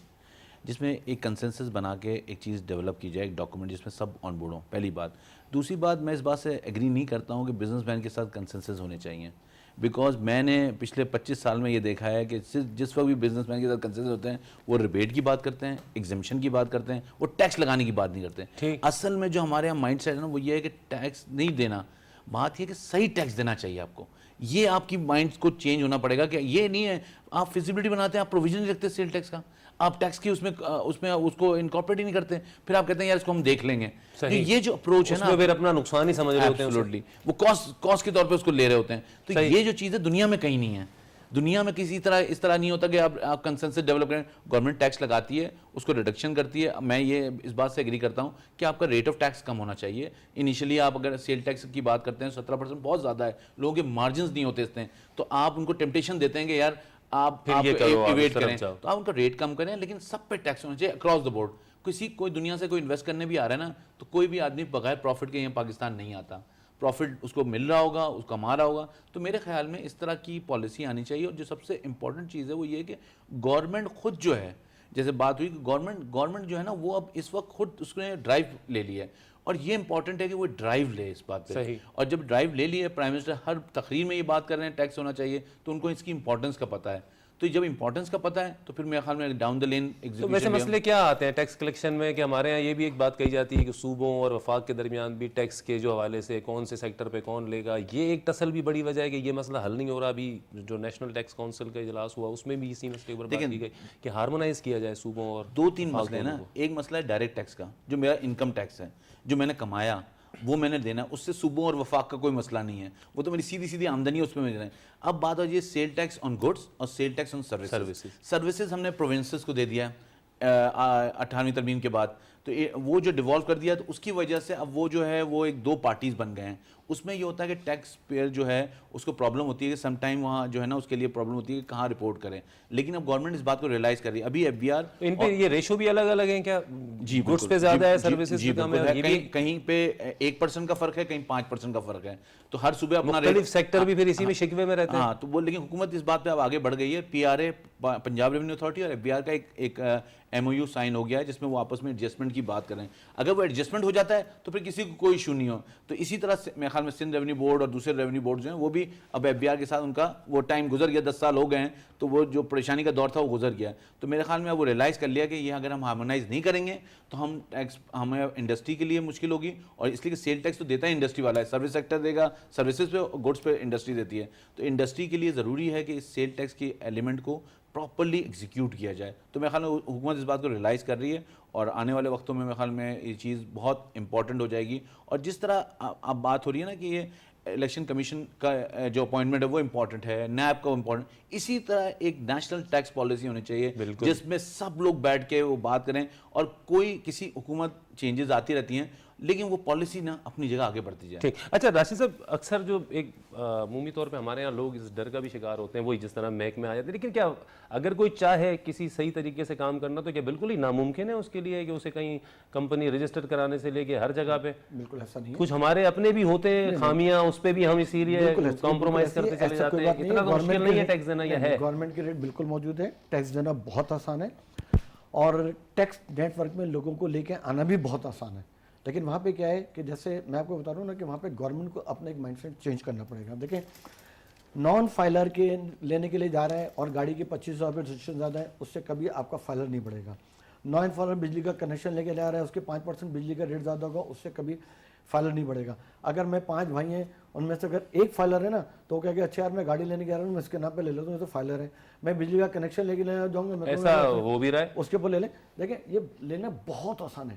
Speaker 2: جس میں ایک کنسنسس بنا کے ایک چیز ڈیولپ کی جائے، ایک ڈاکومنٹ جس میں سب آن بورڈ ہوں. پہلی بات. دوسری بات، میں اس بات سے ایگری نہیں کرتا ہوں کہ بزنس مین کے ساتھ کنسنسس ہونے چاہیے، بیکاز میں نے پچھلے 25 سال میں یہ دیکھا ہے کہ جس وقت بھی بزنس مین کے ساتھ کنسنسس ہوتے ہیں وہ ریبیٹ کی بات کرتے ہیں، ایگزمپشن کی بات کرتے ہیں، وہ ٹیکس لگانے کی بات نہیں کرتے. اصل میں جو ہمارے یہاں مائنڈ سیٹ ہے نا وہ یہ ہے کہ ٹیکس نہیں دینا، بات یہ کہ صحیح ٹیکس دینا چاہیے آپ کو. یہ آپ کی مائنڈ کو چینج ہونا پڑے گا کہ یہ نہیں ہے آپ فیزیبلٹی بناتے ہیں، آپ پروویژن نہیں رکھتے سیل ٹیکس کا، آپ ٹیکس کی اس میں اس کو انکارپوریٹ ہی نہیں کرتے، پھر آپ کہتے ہیں یار اس کو ہم دیکھ لیں گے. یہ جو اپروچ ہے نا،
Speaker 1: پھر اپنا نقصان ہی سمجھ رہے ہوتے ہیں،
Speaker 2: ایبسولوٹلی وہ کاسٹ کے طور پہ اس کو لے رہے ہوتے ہیں. تو یہ جو چیز ہے دنیا میں کہیں نہیں ہے. دنیا میں کسی طرح اس طرح نہیں ہوتا کہ آپ کنسنسس ڈیولپ کریں. گورنمنٹ ٹیکس لگاتی ہے، اس کو ریڈکشن کرتی ہے. میں یہ اس بات سے ایگری کرتا ہوں کہ آپ کا ریٹ آف ٹیکس کم ہونا چاہیے. انیشلی آپ اگر سیل ٹیکس کی بات کرتے ہیں 17% بہت زیادہ ہے، لوگوں کے مارجنز نہیں ہوتے اس میں، تو آپ ان کو ٹیمپٹیشن دیتے ہیں کہ یار آپ ایویٹ کریں، تو آپ ان کا ریٹ کم کریں، لیکن سب پہ ٹیکس ہونا چاہیے اکراس دا بورڈ. کوئی دنیا سے کوئی انویسٹ کرنے بھی آ رہا ہے نا، تو کوئی بھی آدمی بغیر پروفٹ کے یہاں پاکستان نہیں آتا. پروفٹ اس کو مل رہا ہوگا، اس کو کما رہا ہوگا. تو میرے خیال میں اس طرح کی پالیسی آنی چاہیے. اور جو سب سے امپورٹنٹ چیز ہے وہ یہ کہ گورنمنٹ خود جو ہے، جیسے بات ہوئی کہ گورنمنٹ جو ہے نا وہ اب اس وقت خود اس نے ڈرائیو لے لی ہے، اور یہ امپورٹنٹ ہے کہ وہ ڈرائیو لے اس بات پہ. اور جب ڈرائیو لے لی ہے، پرائم منسٹر ہر تقریر میں یہ بات کر رہے ہیں ٹیکس ہونا چاہیے، تو ان کو اس کی امپورٹنس کا پتہ ہے. تو جب امپورٹنس کا پتہ ہے تو پھر میرے خیال میں ڈاؤن دا لین
Speaker 1: تو ویسے مسئلے کیا آتے ہیں ٹیکس کلیکشن میں؟ کہ ہمارے یہاں یہ بھی ایک بات کہی جاتی ہے کہ صوبوں اور وفاق کے درمیان بھی ٹیکس کے جو حوالے سے کون سے سیکٹر پہ کون لے گا، یہ ایک ٹسل بھی بڑی وجہ ہے کہ یہ مسئلہ حل نہیں ہو رہا. ابھی جو نیشنل ٹیکس کونسل کا اجلاس ہوا اس میں بھی اسی مسئلے پر بات کی گئی کہ ہارمونائز کیا جائے صوبوں اور
Speaker 2: 2-3 مسئلے ہیں نا. ایک مسئلہ ہے ڈائریکٹ ٹیکس کا، جو میرا انکم ٹیکس ہے، جو میں نے کمایا وہ میں نے دینا ہے, اس سے صوبوں اور وفاق کا کوئی مسئلہ نہیں ہے, وہ تو میری سیدھی سیدھی آمدنی ہے, اس میں دینا ہے. اب بات ہو یہ سیل ٹیکس آن گڈس اور سیل ٹیکس آن سروسز ہم نے پروونسز کو دے دیا 18ویں ترمیم کے بعد, تو وہ جو ڈیوالو کر دیا تو اس کی وجہ سے اب وہ جو ہے وہ ایک دو پارٹیز بن گئے ہیں. اس میں یہ ہوتا ہے کہ ٹیکس پیئر جو ہے اس کو پرابلم ہوتی ہے کہ سم ٹائم وہاں جو ہے نا اس کے لیے پرابلم ہوتی ہے کہ کہاں رپورٹ کریں, لیکن اب گورنمنٹ اس بات کو ریئلائز کر رہی ہے. ابھی FBR
Speaker 1: ان پہ یہ ریشو بھی الگ الگ ہیں کیا؟
Speaker 2: جی
Speaker 1: گڈس پہ زیادہ ہے, سروسز پہ کم ہے,
Speaker 2: کہیں پہ 1% کا فرق ہے, کہیں 5% کا فرق ہے, تو ہر صوبے اپنا
Speaker 1: مختلف سیکٹر بھی پھر اسی میں شکوے میں رہتے ہیں.
Speaker 2: ہاں, تو وہ لیکن حکومت اس بات پہ اب آگے بڑھ گئی ہے. PRA پنجاب ریونیو اتھارٹی اور FBR کا ایک MOU سائن ہو گیا ہے جس میں وہ آپس میں ایڈجسٹمنٹ کی بات کریں. اگر وہ ایڈجسٹمنٹ ہو جاتا ہے تو پھر کسی کو کوئی ایشو نہیں ہو. تو اسی طرح سے میرے خیال میں سندھ ریونیو بورڈ اور دوسرے ریونیو بورڈ جو ہیں وہ بھی اب FBR کے ساتھ ان کا وہ ٹائم گزر گیا, 10 سال ہو گئے ہیں, تو وہ جو پریشانی کا دور تھا وہ گزر گیا. تو میرے خیال میں اب وہ ریئلائز کر لیا کہ یہ اگر ہم ہارمونائز نہیں کریں گے تو ہم ٹیکس ہمیں انڈسٹری کے لیے مشکل ہوگی, اور اس لیے کہ سیل ٹیکس تو دیتا ہے انڈسٹری والا ہے, سروس سیکٹر دے گا سروسز پہ, گڈس پہ انڈسٹری دیتی ہے. تو انڈسٹری کے لیے ضروری ہے کہ اس سیل ٹیکس کے ایلیمنٹ کو پراپرلی ایگزیکیوٹ کیا جائے. تو میرے خیال میں حکومت اس بات کو ریئلائز کر رہی ہے, اور آنے والے وقتوں میں میرے خیال میں یہ چیز بہت امپورٹنٹ ہو جائے گی. اور جس طرح اب بات ہو رہی ہے نا کہ یہ الیکشن کمیشن کا جو اپوائنٹمنٹ ہے وہ امپورٹنٹ ہے, نیب کا امپورٹنٹ, اسی طرح ایک نیشنل ٹیکس پالیسی ہونی چاہیے جس میں سب لوگ بیٹھ کے وہ بات کریں. اور کوئی کسی حکومت چینجز آتی رہتی ہیں لیکن وہ پالیسی نا اپنی جگہ آگے بڑھتی جائے.
Speaker 1: ٹھیک. اچھا راشد صاحب, اکثر جو ایک عمومی طور پہ ہمارے یہاں لوگ اس ڈر کا بھی شکار ہوتے ہیں, وہی جس طرح میک میں آ جاتے ہیں, لیکن کیا اگر کوئی چاہے کسی صحیح طریقے سے کام کرنا تو کیا بالکل ہی ناممکن ہے اس کے لیے کہ اسے کہیں کمپنی رجسٹر کرانے سے لے کے ہر جگہ پہ؟
Speaker 3: بالکل ایسا نہیں ہے.
Speaker 1: کچھ ہمارے اپنے بھی ہوتے ہیں خامیاں, اس پہ بھی ہم اسی لیے کمپرومائز کرتے چلے جاتے ہیں. اتنا تو مشکل نہیں ہے ٹیکس دینا, یہ ہے
Speaker 3: گورنمنٹ کی ریٹ بالکل موجود ہے, ٹیکس دینا بہت آسان ہے, اور ٹیکس نیٹ ورک میں لوگوں کو لے کے آنا بھی بہت آسان ہے. لیکن وہاں پہ کیا ہے کہ جیسے میں آپ کو بتا رہا ہوں نا کہ وہاں پہ گورنمنٹ کو اپنا ایک مائنڈ سیٹ چینج کرنا پڑے گا. دیکھیں نان فائلر کے لینے کے لیے جا رہے ہیں اور گاڑی کی 25,000 روپے رجسٹریشن زیادہ ہے, اس سے کبھی آپ کا فائلر نہیں بڑھے گا. نان فائلر بجلی کا کنیکشن لے کے جا رہا ہے, اس کے 5% بجلی کا ریٹ زیادہ ہوگا, اس سے کبھی فائلر نہیں بڑھے گا. اگر میں 5 بھائی ہیں, ان میں سے اگر ایک فائلر ہے نا تو وہ کہہ کہ اچھا یار میں گاڑی لینے کے جا رہا ہوں, میں اس کے نام پہ لے لیتا ہوں, تو فائلر ہے. میں بجلی کا کنیکشن لے کے لینا جاؤں گا,
Speaker 1: ایسا ہو بھی رہا ہے,
Speaker 3: اس کے اوپر لے لیں. دیکھیں یہ لینا بہت آسان ہے.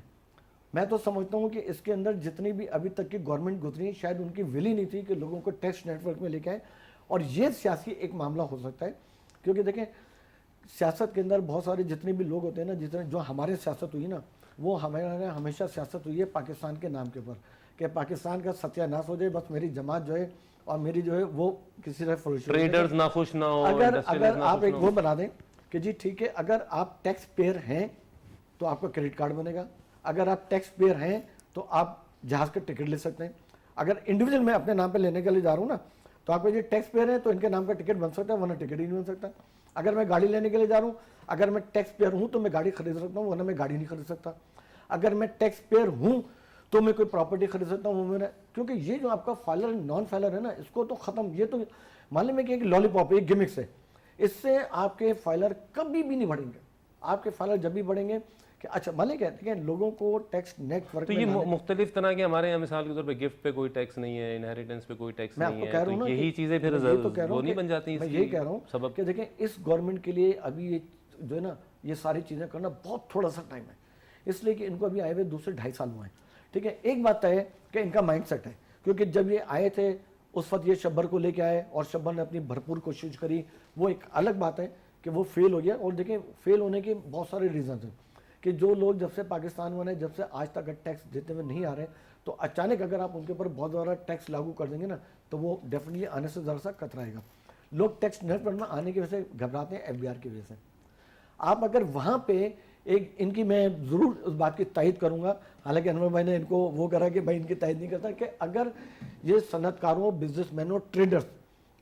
Speaker 3: میں تو سمجھتا ہوں کہ اس کے اندر جتنی بھی ابھی تک کی گورنمنٹ گزری شاید ان کی ویلی نہیں تھی کہ لوگوں کو ٹیکس نیٹ ورک میں لے کے آئے, اور یہ سیاسی ایک معاملہ ہو سکتا ہے. کیونکہ دیکھیں سیاست کے اندر بہت سارے جتنے بھی لوگ ہوتے ہیں نا, جتنے جو ہمارے سیاست ہوئی نا, وہ ہمارے ہمیشہ سیاست ہوئی ہے پاکستان کے نام کے اوپر کہ پاکستان کا ستیہ ناش ہو جائے, بس میری جماعت جو ہے اور میری جو ہے وہ کسی طرح فروش,
Speaker 1: ٹریڈرز ناخوش نہ ہو.
Speaker 3: اگر آپ ایک وہ بنا دیں کہ جی ٹھیک ہے, اگر آپ ٹیکس پیئر ہیں تو آپ کا کریڈٹ کارڈ بنے گا, اگر آپ ٹیکس پیئر ہیں تو آپ جہاز کا ٹکٹ لے سکتے ہیں. اگر انڈیویجول میں اپنے نام پہ لینے کے لیے جا رہا ہوں نا تو آپ کو یہ ٹیکس پیئر ہیں تو ان کے نام کا ٹکٹ بن سکتا ہے, ورنہ ٹکٹ ہی نہیں بن سکتا. اگر میں گاڑی لینے کے لیے جا رہا ہوں, اگر میں ٹیکس پیئر ہوں تو میں گاڑی خرید سکتا ہوں, ورنہ میں گاڑی نہیں خرید سکتا. اگر میں ٹیکس پیئر ہوں تو میں کوئی پراپرٹی خرید سکتا ہوں, وہ میرا, کیونکہ یہ جو آپ کا فائلر نان فائلر ہے نا, اس کو تو ختم, یہ تو مان لیں کہ ایک لالی پاپ ہے, ایک گمکس ہے. اس سے آپ کے فائلر کبھی بھی نہیں بڑھیں گے. آپ کے فائلر جب بھی بڑھیں گے کہ اچھا مان لیں کہ لوگوں کو ٹیکس نیٹ ورک
Speaker 1: تو یہ مختلف طرح کے ہمارے یہاں مثال کے طور پہ گفٹ پہ کوئی ٹیکس نہیں ہے, انہیریٹنس پہ کوئی ٹیکس نہیں ہے, تو یہی چیزیں پھر وہ نہیں بن جاتی.
Speaker 3: میں یہی کہہ رہا ہوں سبب کہ دیکھیں اس گورنمنٹ کے لیے ابھی یہ جو ہے نا یہ ساری چیزیں کرنا بہت تھوڑا سا ٹائم ہے, اس لیے کہ ان کو ابھی آئے ہوئے 2 سے 2.5 سال ہوئے ہیں. ٹھیک ہے, ایک بات ہے کہ ان کا مائنڈ سیٹ ہے, کیونکہ جب یہ آئے تھے اس وقت یہ شبر کو لے کے آئے اور شبر نے اپنی بھرپور کوشش کری, وہ ایک الگ بات ہے کہ وہ فیل ہو گیا. اور دیکھیں فیل ہونے کے بہت سارے ریزنز ہیں کہ جو لوگ جب سے پاکستان بنے جب سے آج تک ٹیکس دیتے ہوئے نہیں آ رہے, تو اچانک اگر آپ ان کے اوپر بہت زیادہ ٹیکس لاگو کر دیں گے نا تو وہ ڈیفینیٹلی آنے سے ذرا سا کترائے گا. لوگ ٹیکس نیٹ ورک میں آنے کی وجہ سے گھبراتے ہیں, FBR کی وجہ سے. آپ اگر وہاں پہ ایک ان کی میں ضرور اس بات کی تائید کروں گا, حالانکہ انور بھائی نے ان کو وہ کرا کہ بھائی ان کی تائید نہیں کرتا, کہ اگر یہ صنعت کاروں, بزنس مینوں, ٹریڈرز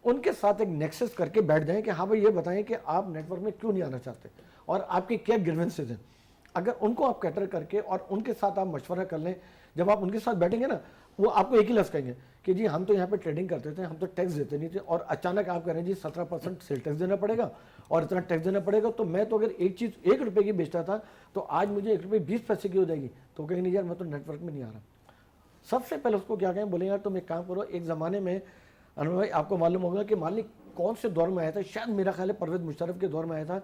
Speaker 3: ان کے ساتھ ایک نیکسس کر کے بیٹھ جائیں کہ ہاں بھائی یہ بتائیں کہ آپ نیٹ ورک میں کیوں نہیں آنا چاہتے اور آپ کی کیا گریونسز ہیں. اگر ان کو آپ کیٹر کر کے اور ان کے ساتھ آپ مشورہ کر لیں, جب آپ ان کے ساتھ بیٹھیں گے نا وہ آپ کو ایک ہی لفظ کہیں گے کہ جی ہم تو یہاں پہ ٹریڈنگ کرتے تھے, ہم تو ٹیکس دیتے نہیں تھے, اور اچانک آپ کہہ رہے ہیں جی 17% سیل ٹیکس دینا پڑے گا اور اتنا ٹیکس دینا پڑے گا, تو میں تو اگر ایک چیز 1 روپے کی بیچتا تھا تو آج مجھے 1 روپے 20 پیسے کی ہو جائے گی, تو کہیں نہیں یار میں تو نیٹ ورک میں نہیں آ رہا. سب سے پہلے اس کو کیا کہیں, بولیں یار تم ایک کام کرو. ایک زمانے میں انور بھائی آپ کو معلوم ہوگا کہ مالک کون سے دور میں آیا تھا, شاید میرا خیال ہے پرویز مشرف کے دور میں آیا تھا,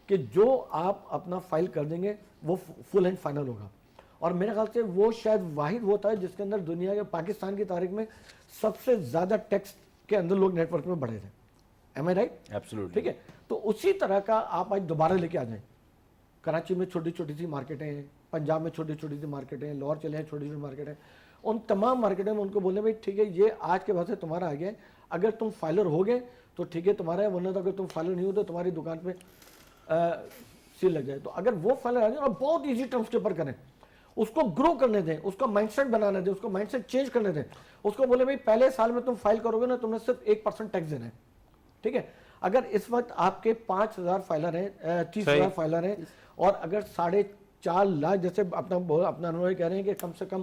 Speaker 3: کہ جو آپ اپنا فائل کر دیں گے وہ فل اینڈ فائنل ہوگا, اور میرے خیال سے وہ شاید واحد وہ تھا جس کے اندر دنیا کے پاکستان کی تاریخ میں سب سے زیادہ ٹیکس کے اندر لوگ نیٹ ورک میں بڑھے تھے. ایم آئی رائٹ؟
Speaker 2: ایبسولوٹلی.
Speaker 3: ٹھیک ہے. تو اسی طرح کا آپ آج دوبارہ لے کے آ جائیں. کراچی میں چھوٹی چھوٹی سی مارکیٹیں ہیں, پنجاب میں چھوٹی چھوٹی سی مارکیٹیں ہیں, لاہور چلے ہیں چھوٹی چھوٹی مارکیٹیں, ان تمام مارکیٹوں میں ان کو بولیں بھائی ٹھیک ہے یہ آج کے بعد سے تمہارا آ گیا ہے, اگر تم فائلر ہو گئے تو ٹھیک ہے تمہارا ہے, ورنہ تو اگر تم فائلر نہیں ہو تو تمہاری دکان پہ سیل لگ جائے. تو اگر وہ فائلر آ جائے اور بہت ایزی ٹرمز کے اوپر کریں, اس کو گرو کرنے دیں, اس کا مائنڈ سیٹ بنانے دیں, اس کو مائنڈ سیٹ چینج کرنے دیں, اس کو بولے بھائی پہلے سال میں تم فائل کرو گے نا تم نے صرف 1% ٹیکس دینا ہے. ٹھیک ہے. اگر اس وقت آپ کے 5,000 فائلر ہیں, 30,000 فائلر ہیں, اور اگر 4.5 لاکھ جیسے اپنا انہوں کہہ رہے ہیں کہ کم سے کم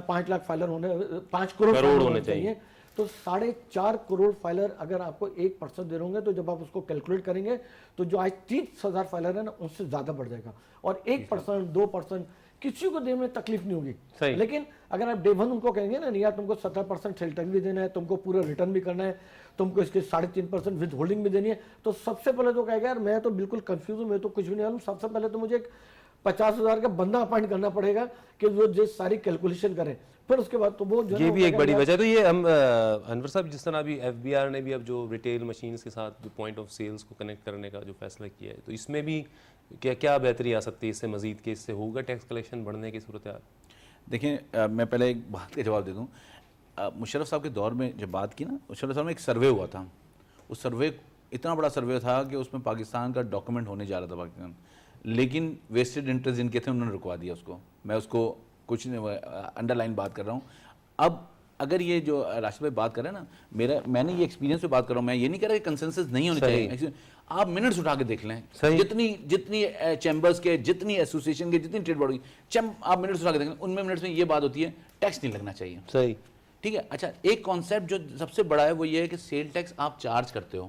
Speaker 3: 5 لاکھ فائلر ہونے, 5 کروڑ ہونے چاہیے, تو 4.5 کروڑ فائلر اگر آپ کو 1% دے رہے ہوں گے تو جب آپ اس کو کیلکولیٹ کریں گے تو جو آج 30,000 فائلر ہیں نا ان سے زیادہ بڑھ جائے گا. اور 1%, 2% کسی کو دینے میں تکلیف نہیں ہوگی. لیکن اگر آپ ڈے 1 ان کو کہیں گے نا نہیں یار تم کو 17% سیل ٹیکس بھی دینا ہے, تم کو پورا ریٹرن بھی کرنا ہے, تم کو اس کے 3.5% ود ہولڈنگ بھی دینی ہے, تو سب سے پہلے تو کہے گا یار میں تو بالکل کنفیوز ہوں, میں تو کچھ بھی نہیں معلوم. سب سے پہلے تو مجھے ایک 50,000 کا بندہ اپائنٹ کرنا پڑے گا کہ وہ جو ساری کیلکولیشن کرے, پھر اس کے بعد تو وہ
Speaker 1: یہ بھی ایک بڑی وجہ. تو یہ ہم انور صاحب جس طرح ابھی FBR نے بھی اب جو ریٹیل مشینز کے ساتھ جو پوائنٹ آف سیلز کو کنیکٹ کرنے کا جو فیصلہ کیا ہے, تو اس میں بھی کیا بہتری آ سکتی ہے اس سے مزید, کہ اس سے ہوگا ٹیکس کلیکشن بڑھنے کی صورتحال؟
Speaker 2: دیکھیں میں پہلے ایک بات کا جواب دے دوں. مشرف صاحب کے دور میں جب بات کی نا, مشرف صاحب میں ایک سروے ہوا تھا. اس سروے اتنا بڑا سروے تھا کہ اس میں پاکستان کا ڈاکومنٹ ہونے جا رہا تھا پاکستان, لیکن ویسٹڈ انٹرسٹ جن کے تھے انہوں نے رکوا دیا اس کو. میں اس کو کچھ انڈر لائن بات کر رہا ہوں. اب اگر یہ جو راشد بھائی بات کر رہے ہیں نا, میں نے یہ ایکسپیرینس پہ بات کر رہا ہوں. میں یہ نہیں کہہ رہا کہ کنسنسس نہیں ہونے چاہیے. آپ منٹس اٹھا کے دیکھ لیں, جتنی چیمبرز کے, جتنی ایسوسیشن کے, جتنی ٹریڈ باڈی, آپ منٹس اٹھا کے دیکھ لیں, ان میں منٹس میں یہ بات ہوتی ہے ٹیکس نہیں لگنا چاہیے.
Speaker 1: صحیح.
Speaker 2: ٹھیک ہے. اچھا ایک کانسیپٹ جو سب سے بڑا ہے وہ یہ ہے کہ سیل ٹیکس آپ چارج کرتے ہو,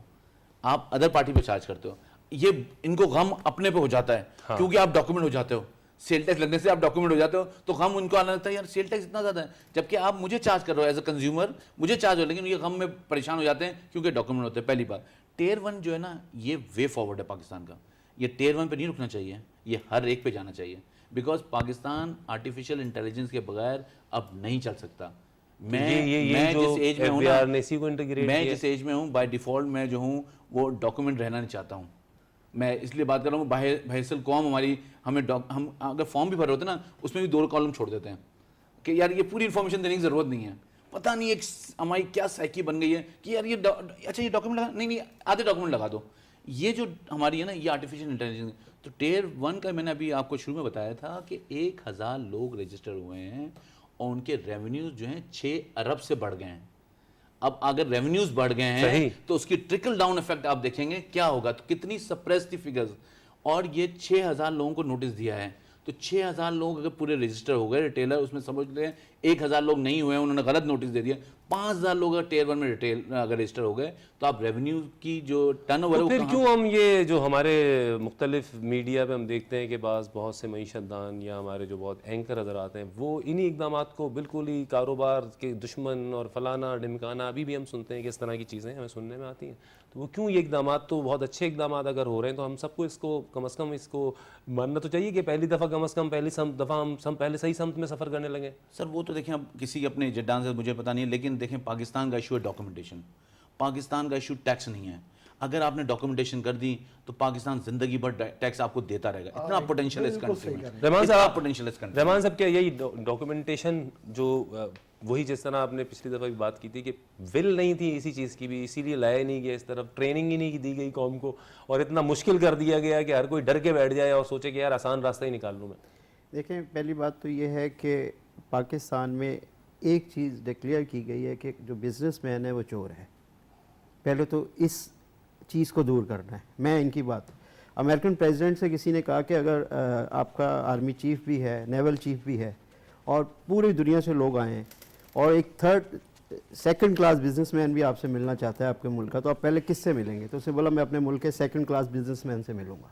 Speaker 2: آپ ادر پارٹی پہ چارج کرتے ہو. یہ ان کو غم اپنے پہ ہو جاتا ہے کیونکہ آپ ڈاکومنٹ ہو جاتے ہو. سیل ٹیکس لگنے سے آپ ڈاکومنٹ ہو جاتے ہو تو غم ان کو آنا لگتا ہے یار سیل ٹیکس اتنا زیادہ ہے, جبکہ آپ مجھے چارج کر رہے ہو ایز اے کنزیومر, مجھے چارج ہو, لیکن یہ غم میں پریشان ہو جاتے ہیں کیونکہ ڈاکومنٹ ہوتے ہیں. پہلی بات ٹیئر 1 جو ہے نا یہ وے فارورڈ ہے پاکستان کا. یہ ٹیئر 1 پہ نہیں رکنا چاہیے, یہ ہر ایک پہ جانا چاہیے, بیکاز پاکستان آرٹیفیشیل انٹیلیجنس کے بغیر اب نہیں چل سکتا. میں جس ایج میں ہوں بائی ڈیفالٹ میں جو ہوں وہ ڈاکومنٹ رہنا نہیں چاہتا ہوں. میں اس لیے بات کر رہا ہوں, بحیث القوم ہماری ہم اگر فارم بھی بھر ہوتے ہیں نا اس میں بھی 2 کالم چھوڑ دیتے ہیں کہ یار یہ پوری انفارمیشن دینے کی ضرورت نہیں ہے. پتہ نہیں ایک ہماری کیا سائیکی بن گئی ہے کہ یار یہ اچھا یہ ڈاکومنٹ لگا, نہیں آدھے ڈاکومنٹ لگا دو. یہ جو ہماری ہے نا یہ آرٹیفیشیل انٹیلیجنس. تو ٹیئر 1 کا میں نے ابھی آپ کو شروع میں بتایا تھا کہ 1,000 لوگ رجسٹر ہوئے ہیں اور ان کے ریونیوز جو ہیں 6 ارب سے بڑھ گئے ہیں. اب اگر ریونیوز بڑھ گئے ہیں تو اس کی ٹرکل ڈاؤن ایفیکٹ آپ دیکھیں گے کیا ہوگا. تو کتنی سپریس تھی فگرز, اور یہ 6,000 لوگوں کو نوٹس دیا ہے. تو 6,000 لوگ اگر پورے رجسٹر ہو گئے ریٹیلر, اس میں سمجھ لیں 1,000 لوگ نہیں ہوئے, انہوں نے غلط نوٹس دے دیا, 5,000 لوگ اگر ٹیئر 1 میں ریٹیل اگر رجسٹر ہو گئے تو آپ ریونیو کی جو ٹرن اوور ہے
Speaker 1: پھر کیوں ہم یہ جو ہمارے مختلف میڈیا پہ ہم دیکھتے ہیں کہ بہت سے معیشت دان یا ہمارے جو بہت اینکر حضرات ہیں وہ انہی اقدامات کو بالکل ہی کاروبار کے دشمن اور فلانا ڈمکانا, ابھی بھی ہم سنتے ہیں کہ اس طرح کی چیزیں ہمیں سننے میں آتی ہیں. تو وہ کیوں یہ اقدامات, تو بہت اچھے اقدامات اگر ہو رہے ہیں تو ہم سب کو اس کو کم از کم اس کو ماننا تو چاہیے کہ پہلی دفعہ کم از کم پہلی دفعہ ہم پہلے صحیح سمت میں سفر کرنے لگے.
Speaker 2: سر وہ تو دیکھیں اب کسی اپنے جڈان سے مجھے پتہ نہیں ہے, لیکن دیکھیں پاکستان کا ایشو ہے ڈاکومنٹیشن, پاکستان کا ایشو ٹیکس نہیں ہے. اگر آپ نے ڈاکومنٹیشن کر دی تو پاکستان زندگی بھر ٹیکس آپ کو دیتا رہے گا. اتنا پوٹینشیل ہے اس کنٹری میں.
Speaker 1: رحمان صاحب کیا یہی ڈاکومنٹیشن جو وہی جس طرح آپ نے پچھلی دفعہ بھی بات کی تھی کہ ول نہیں تھی اسی چیز کی بھی, اسی لیے لایا نہیں گیا اس طرف, ٹریننگ ہی نہیں دی گئی قوم کو, اور اتنا مشکل کر دیا گیا کہ ہر کوئی ڈر کے بیٹھ جائے اور سوچے کہ یار آسان راستہ ہی نکال لوں میں.
Speaker 4: دیکھیں پہلی بات تو یہ ہے کہ پاکستان میں ایک چیز ڈکلیئر کی گئی ہے کہ جو بزنس مین ہے وہ چور ہے. پہلے تو اس چیز کو دور کرنا ہے. میں ان کی بات امریکن پریزیڈنٹ سے کسی نے کہا کہ اگر آپ کا آرمی چیف بھی ہے, نیول چیف بھی ہے, اور پوری دنیا سے لوگ آئے ہیں اور ایک سیکنڈ کلاس بزنس مین بھی آپ سے ملنا چاہتا ہے آپ کے ملک کا, تو آپ پہلے کس سے ملیں گے؟ تو اسے بولا میں اپنے ملک کے سیکنڈ کلاس بزنس مین سے ملوں گا.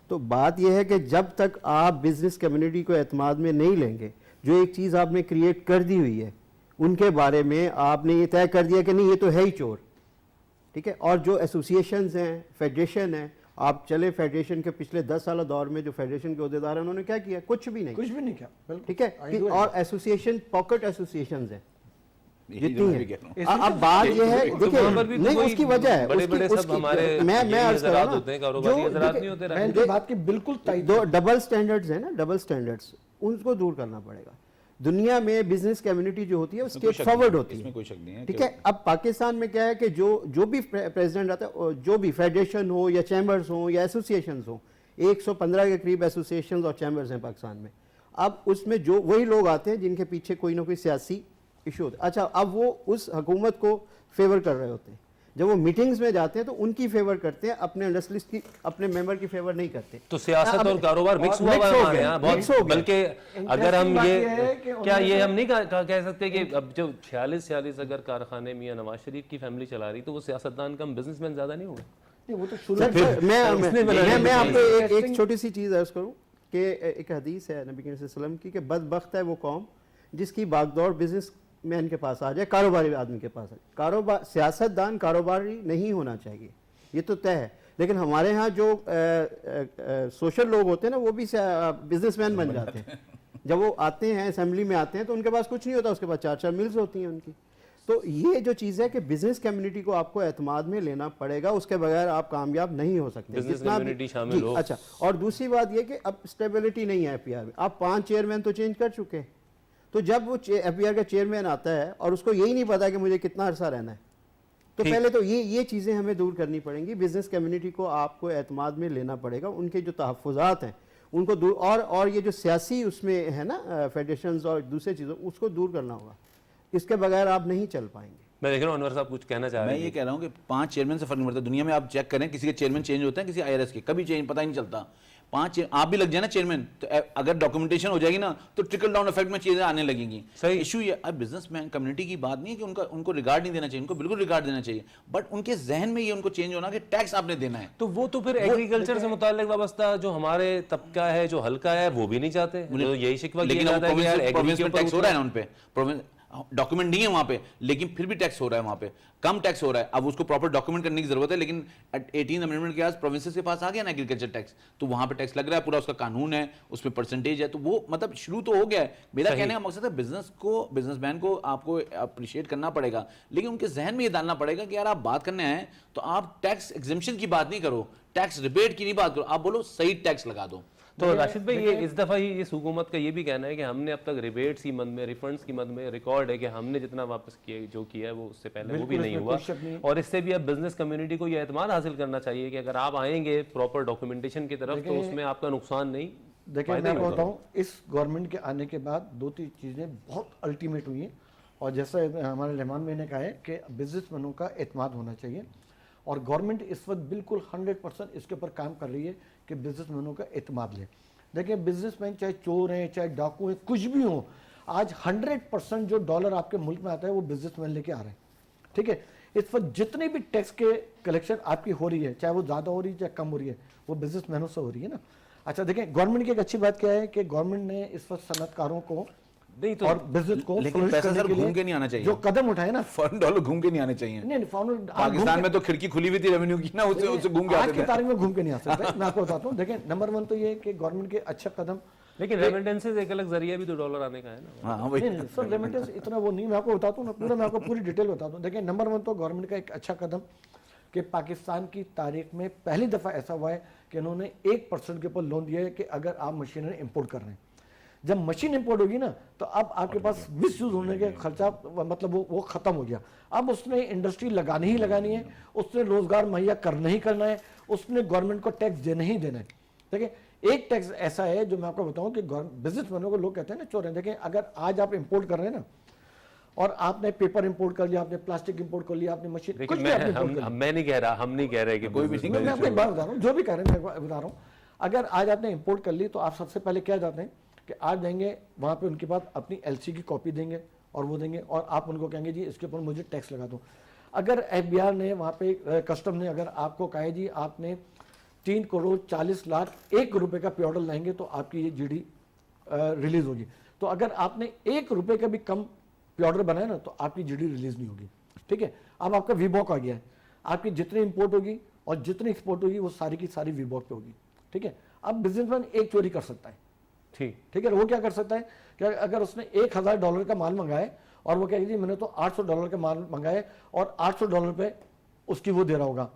Speaker 4: تو بات یہ ہے کہ جب تک آپ بزنس کمیونٹی کو اعتماد میں نہیں لیں گے, جو ایک چیز آپ نے کریٹ کر دی ہوئی ہے ان کے بارے میں آپ نے یہ طے کر دیا کہ نہیں یہ تو ہے ہی چور, ٹھیک ہے, اور جو ایسوسیشنز ہیں, فیڈریشن ہیں, آپ چلے فیڈریشن کے پچھلے 10 سالہ دور میں جو فیڈریشن کے عہدیدار ہیں انہوں نے کیا کیا؟ کچھ بھی نہیں
Speaker 3: کیا.
Speaker 4: ٹھیک ہے. اور ایسوسیشن پاکٹ ایسوسیشنز ہیں جتنی ہیں. اب بات یہ ہے دیکھیں نہیں اس کی وجہ ہے میں عرض کر رہا ہوں جو بات کی بالکل دو ڈبل سٹینڈرڈز ہیں نا, ڈبل سٹینڈرڈز ان کو دور کرنا پڑے گا. دنیا میں بزنس کمیونٹی جو ہوتی ہے وہ اسٹیٹ فارورڈ ہوتی ہے. ٹھیک ہے. اب پاکستان میں کیا ہے کہ جو بھی پریزیڈنٹ آتا ہے, جو بھی فیڈریشن ہو یا چیمبرز ہوں یا ایسوسیشنز ہوں, 115 کے قریب ایسوسیشنز اور چیمبرز ہیں پاکستان میں. اب اس میں جو وہی لوگ آتے ہیں جن کے پیچھے کوئی نہ کوئی سیاسی ایشو ہوتا ہے. اچھا اب وہ اس حکومت کو فیور کر رہے ہوتے ہیں. جب وہ میٹنگز میں جاتے ہیں تو ان کی فیور کرتے ہیں, اپنے انڈسٹریز کی اپنے ممبر کی فیور نہیں کرتے.
Speaker 1: تو سیاست اور کاروبار مکس ہوا ہے ہمارے یہاں بہت. بلکہ اگر ہم یہ ہم نہیں کہہ سکتے کہ اب جو 46 اگر کارخانے میاں نواز شریف کی فیملی چلا رہی تو وہ سیاستدان کم بزنس مین زیادہ نہیں ہوگا.
Speaker 4: میں آپ کو ایک چھوٹی سی چیز عرض کروں کہ ایک حدیث ہے نبی کریم صلی اللہ علیہ وسلم کی کہ بدبخت ہے وہ قوم جس کی باغدور بزنس مین کے پاس آ جائے, کاروباری آدمی کے پاس آ جائے. سیاستدان کاروباری نہیں ہونا چاہیے, یہ تو طے ہے. لیکن ہمارے ہاں جو سوشل لوگ ہوتے ہیں نا وہ بھی بزنس مین بن جاتے ہیں. جب وہ آتے ہیں اسمبلی میں آتے ہیں تو ان کے پاس کچھ نہیں ہوتا, اس کے پاس 4 ملز ہوتی ہیں ان کی. تو یہ جو چیز ہے کہ بزنس کمیونٹی کو آپ کو اعتماد میں لینا پڑے گا, اس کے بغیر آپ کامیاب نہیں ہو سکتے. اچھا, اور دوسری بات یہ کہ اب اسٹیبلٹی نہیں ہے ایف پی آر میں. آپ 5 چیئرمین تو چینج کر چکے ہیں. تو جب وہ ایف پی آر کا چیئرمین آتا ہے اور اس کو یہی نہیں پتا کہ مجھے کتنا عرصہ رہنا ہے, تو پہلے تو یہ چیزیں ہمیں دور کرنی پڑیں گی. بزنس کمیونٹی کو آپ کو اعتماد میں لینا پڑے گا, ان کے جو تحفظات ہیں ان کو دور, اور یہ جو سیاسی اس میں ہے نا فیڈریشنز اور دوسرے چیزوں, اس کو دور کرنا ہوگا. اس کے بغیر آپ نہیں چل پائیں گے.
Speaker 1: میں دیکھ رہا ہوں انور صاحب کچھ کہنا چاہ رہے ہیں.
Speaker 2: میں یہ کہہ رہا ہوں کہ 5 چیئرمین سے فرق نہیں پڑتا. دنیا میں آپ چیک کریں کسی کے چیئرمین چینج ہوتے ہیں, کسی آئی آر ایس کے کبھی چینج پتہ ہی نہیں چلتا. 5 آپ بھی لگ جائے نا چیئرمین, تو اگر ڈاکومنٹیشن ہو جائے گی نا تو ٹرکل ڈاؤن افیکٹ میں چیزیں آنے لگیں گی. صحیح ایشو یہ اب بزنس مین کمیونٹی کی بات نہیں ہے کہ ان کو ریگارڈ نہیں دینا چاہیے, ان کو بالکل ریگارڈ دینا چاہیے, بٹ ان کے ذہن میں یہ ان کو چینج ہونا کہ ٹیکس آپ نے دینا ہے.
Speaker 1: تو وہ تو پھر ایگریکلچر سے متعلق وابستہ جو ہمارے طبقہ ہے, جو حلقہ ہے, وہ بھی نہیں چاہتے. یہی شکوہ کیا جاتا ہے کہ یار
Speaker 2: پروونس میں ٹیکس ہو رہا ہے نا ان پہ, ڈاکومنٹ نہیں ہے وہاں پہ, لیکن پھر بھی ٹیکس ہو رہا ہے وہاں پہ, کم ٹیکس ہو رہا ہے. اب اس کو پراپر ڈاکومنٹ کرنے کی ضرورت ہے, لیکن 18 امینڈمنٹ کے بعد پروونسز کے پاس آ گیا نا ایگریکلچر ٹیکس, تو وہاں پہ ٹیکس لگ رہا ہے, پورا اس کا قانون ہے, اس میں پرسنٹیج ہے, تو وہ مطلب شروع تو ہو گیا ہے. میرا کہنے کا مقصد ہے بزنس مین کو آپ کو اپریشیٹ کرنا پڑے گا, لیکن ان کے ذہن میں یہ ڈالنا پڑے گا کہ یار آپ بات کرنے آئے تو آپ ٹیکس ایگزمپشن کی بات نہیں کرو, ٹیکس ریبیٹ کی نہیں بات کرو, آپ بولو صحیح ٹیکس لگا دو.
Speaker 1: تو راشد بھائی یہ اس دفعہ ہی اس حکومت کا یہ بھی کہنا ہے کہ ہم نے اب تک ریبیٹس کی مد میں, ریفنڈس کی مد میں ریکارڈ ہے کہ ہم نے جتنا واپس کیا جو کیا ہے وہ اس سے پہلے وہ بھی نہیں ہوا, اور اس سے بھی اب بزنس کمیونٹی کو یہ اعتماد حاصل کرنا چاہیے کہ اگر آپ آئیں گے پراپر ڈاکومنٹیشن کی طرف تو اس میں آپ کا نقصان نہیں.
Speaker 3: دیکھیں میں آپ بتاؤں, اس گورنمنٹ کے آنے کے بعد 2-3 چیزیں بہت الٹیمیٹ ہوئی ہیں, اور جیسا ہمارے رحمان بھائی نے کہا ہے کہ بزنس مینوں کا اعتماد ہونا چاہیے, اور گورنمنٹ اس وقت بالکل 100% اس کے اوپر کام کر رہی ہے کہ بزنس مینوں کا اعتماد لے. دیکھیں بزنس مین چاہے چور ہیں, چاہے ڈاکو ہیں, کچھ بھی ہوں, آج 100% جو ڈالر آپ کے ملک میں آتا ہے وہ بزنس مین لے کے آ رہے ہیں. ٹھیک ہے, اس وقت جتنی بھی ٹیکس کے کلیکشن آپ کی ہو رہی ہے, چاہے وہ زیادہ ہو رہی ہے چاہے کم ہو رہی ہے, وہ بزنس مینوں سے ہو رہی ہے نا. اچھا دیکھیں گورنمنٹ کی ایک اچھی بات کیا ہے کہ گورنمنٹ نے اس وقت صنعت کاروں کو اور بزنس کو
Speaker 2: لیکن پیسہ سر گھوم کے نہیں آنا چاہیے,
Speaker 3: جو قدم اٹھائے نا
Speaker 2: فارن ڈالر گھوم کے نہیں آنے چاہیے.
Speaker 3: نہیں
Speaker 2: پاکستان میں تو کھڑکی کھلی ہوئی تھی ریونیو کی نا, اسے گھوم کے آتے تھے.
Speaker 3: آج کی تاریخ میں گھوم کے نہیں آ سکتے. میں آپ کو بتاتا ہوں, دیکھیں نمبر 1 تو یہ ہے کہ گورنمنٹ کے اچھا قدم,
Speaker 1: لیکن ریمیٹنسز ایک الگ ذریعہ بھی تو ڈالر آنے کا ہے نا.
Speaker 2: ہاں وہی
Speaker 3: سر ریمیٹنس اتنا وہ نہیں, میں آپ کو بتاتا ہوں نا پورا, میں آپ کو پوری ڈیٹیل بتاتا ہوں. دیکھیں نمبر 1 تو گورنمنٹ کا ایک اچھا قدم کہ پاکستان کی تاریخ میں پہلی دفعہ ایسا ہوا ہے کہ انہوں نے 1% کے اوپر لون دیا ہے کہ اگر آپ مشینری امپورٹ کر رہے ہیں, جب مشین امپورٹ ہوگی نا تو اب آپ کے پاس مس یوز ہونے کے خرچہ مطلب وہ ختم ہو گیا. اب اس نے انڈسٹری لگانی ہی لگانی ہے, اس نے روزگار مہیا کرنا ہی کرنا ہے, اس نے گورنمنٹ کو ٹیکس دینا ہی دینا ہے. دیکھیں ایک ٹیکس ایسا ہے جو میں آپ کو بتاؤں کہ بزنس مینوں کو لوگ کہتے ہیں نا چور ہیں. دیکھیں اگر آج آپ امپورٹ کر رہے ہیں نا, اور آپ نے پیپر امپورٹ کر لیا, آپ نے پلاسٹک امپورٹ کر لیا, آپ نے مشین,
Speaker 1: میں نہیں کہہ رہا, ہم نہیں کہہ رہے کہ کوئی بھی,
Speaker 3: میں اپنی بات بتا رہا ہوں, جو بھی کہہ رہے ہیں میں بتا رہا ہوں. اگر آج آپ نے امپورٹ کر لی تو آپ سب سے پہلے کیا جاتے ہیں کہ آپ دیں گے وہاں پہ ان کے پاس اپنی LC کی کاپی دیں گے, اور وہ دیں گے, اور آپ ان کو کہیں گے جی اس کے اوپر مجھے ٹیکس لگا دو. اگر FBR نے وہاں پہ کسٹم نے اگر آپ کو کہا جی آپ نے 3,40,00,000 1 روپے کا پی آرڈر لائیں گے تو آپ کی یہ GD ریلیز ہوگی, تو اگر آپ نے 1 روپے کا بھی کم پی آرڈر بنایا نا تو آپ کی GD ریلیز نہیں ہوگی. ٹھیک ہے, اب آپ کا وی باک آ گیا ہے, آپ کی جتنی امپورٹ ہوگی اور جتنی ایکسپورٹ ہوگی وہ ساری کی ساری ویبورگ پہ ہوگی. ٹھیک ہے, اب بزنس مین ایک چوری کر سکتا ہے. ٹھیک ہے, وہ کیا کر سکتا ہے کہ اگر اس نے $1,000 کا مال منگایا اور وہ کہے جی میں نے تو $800 کا مال منگایا اور $800 پہ اس کی وہ دے رہا ہوگا,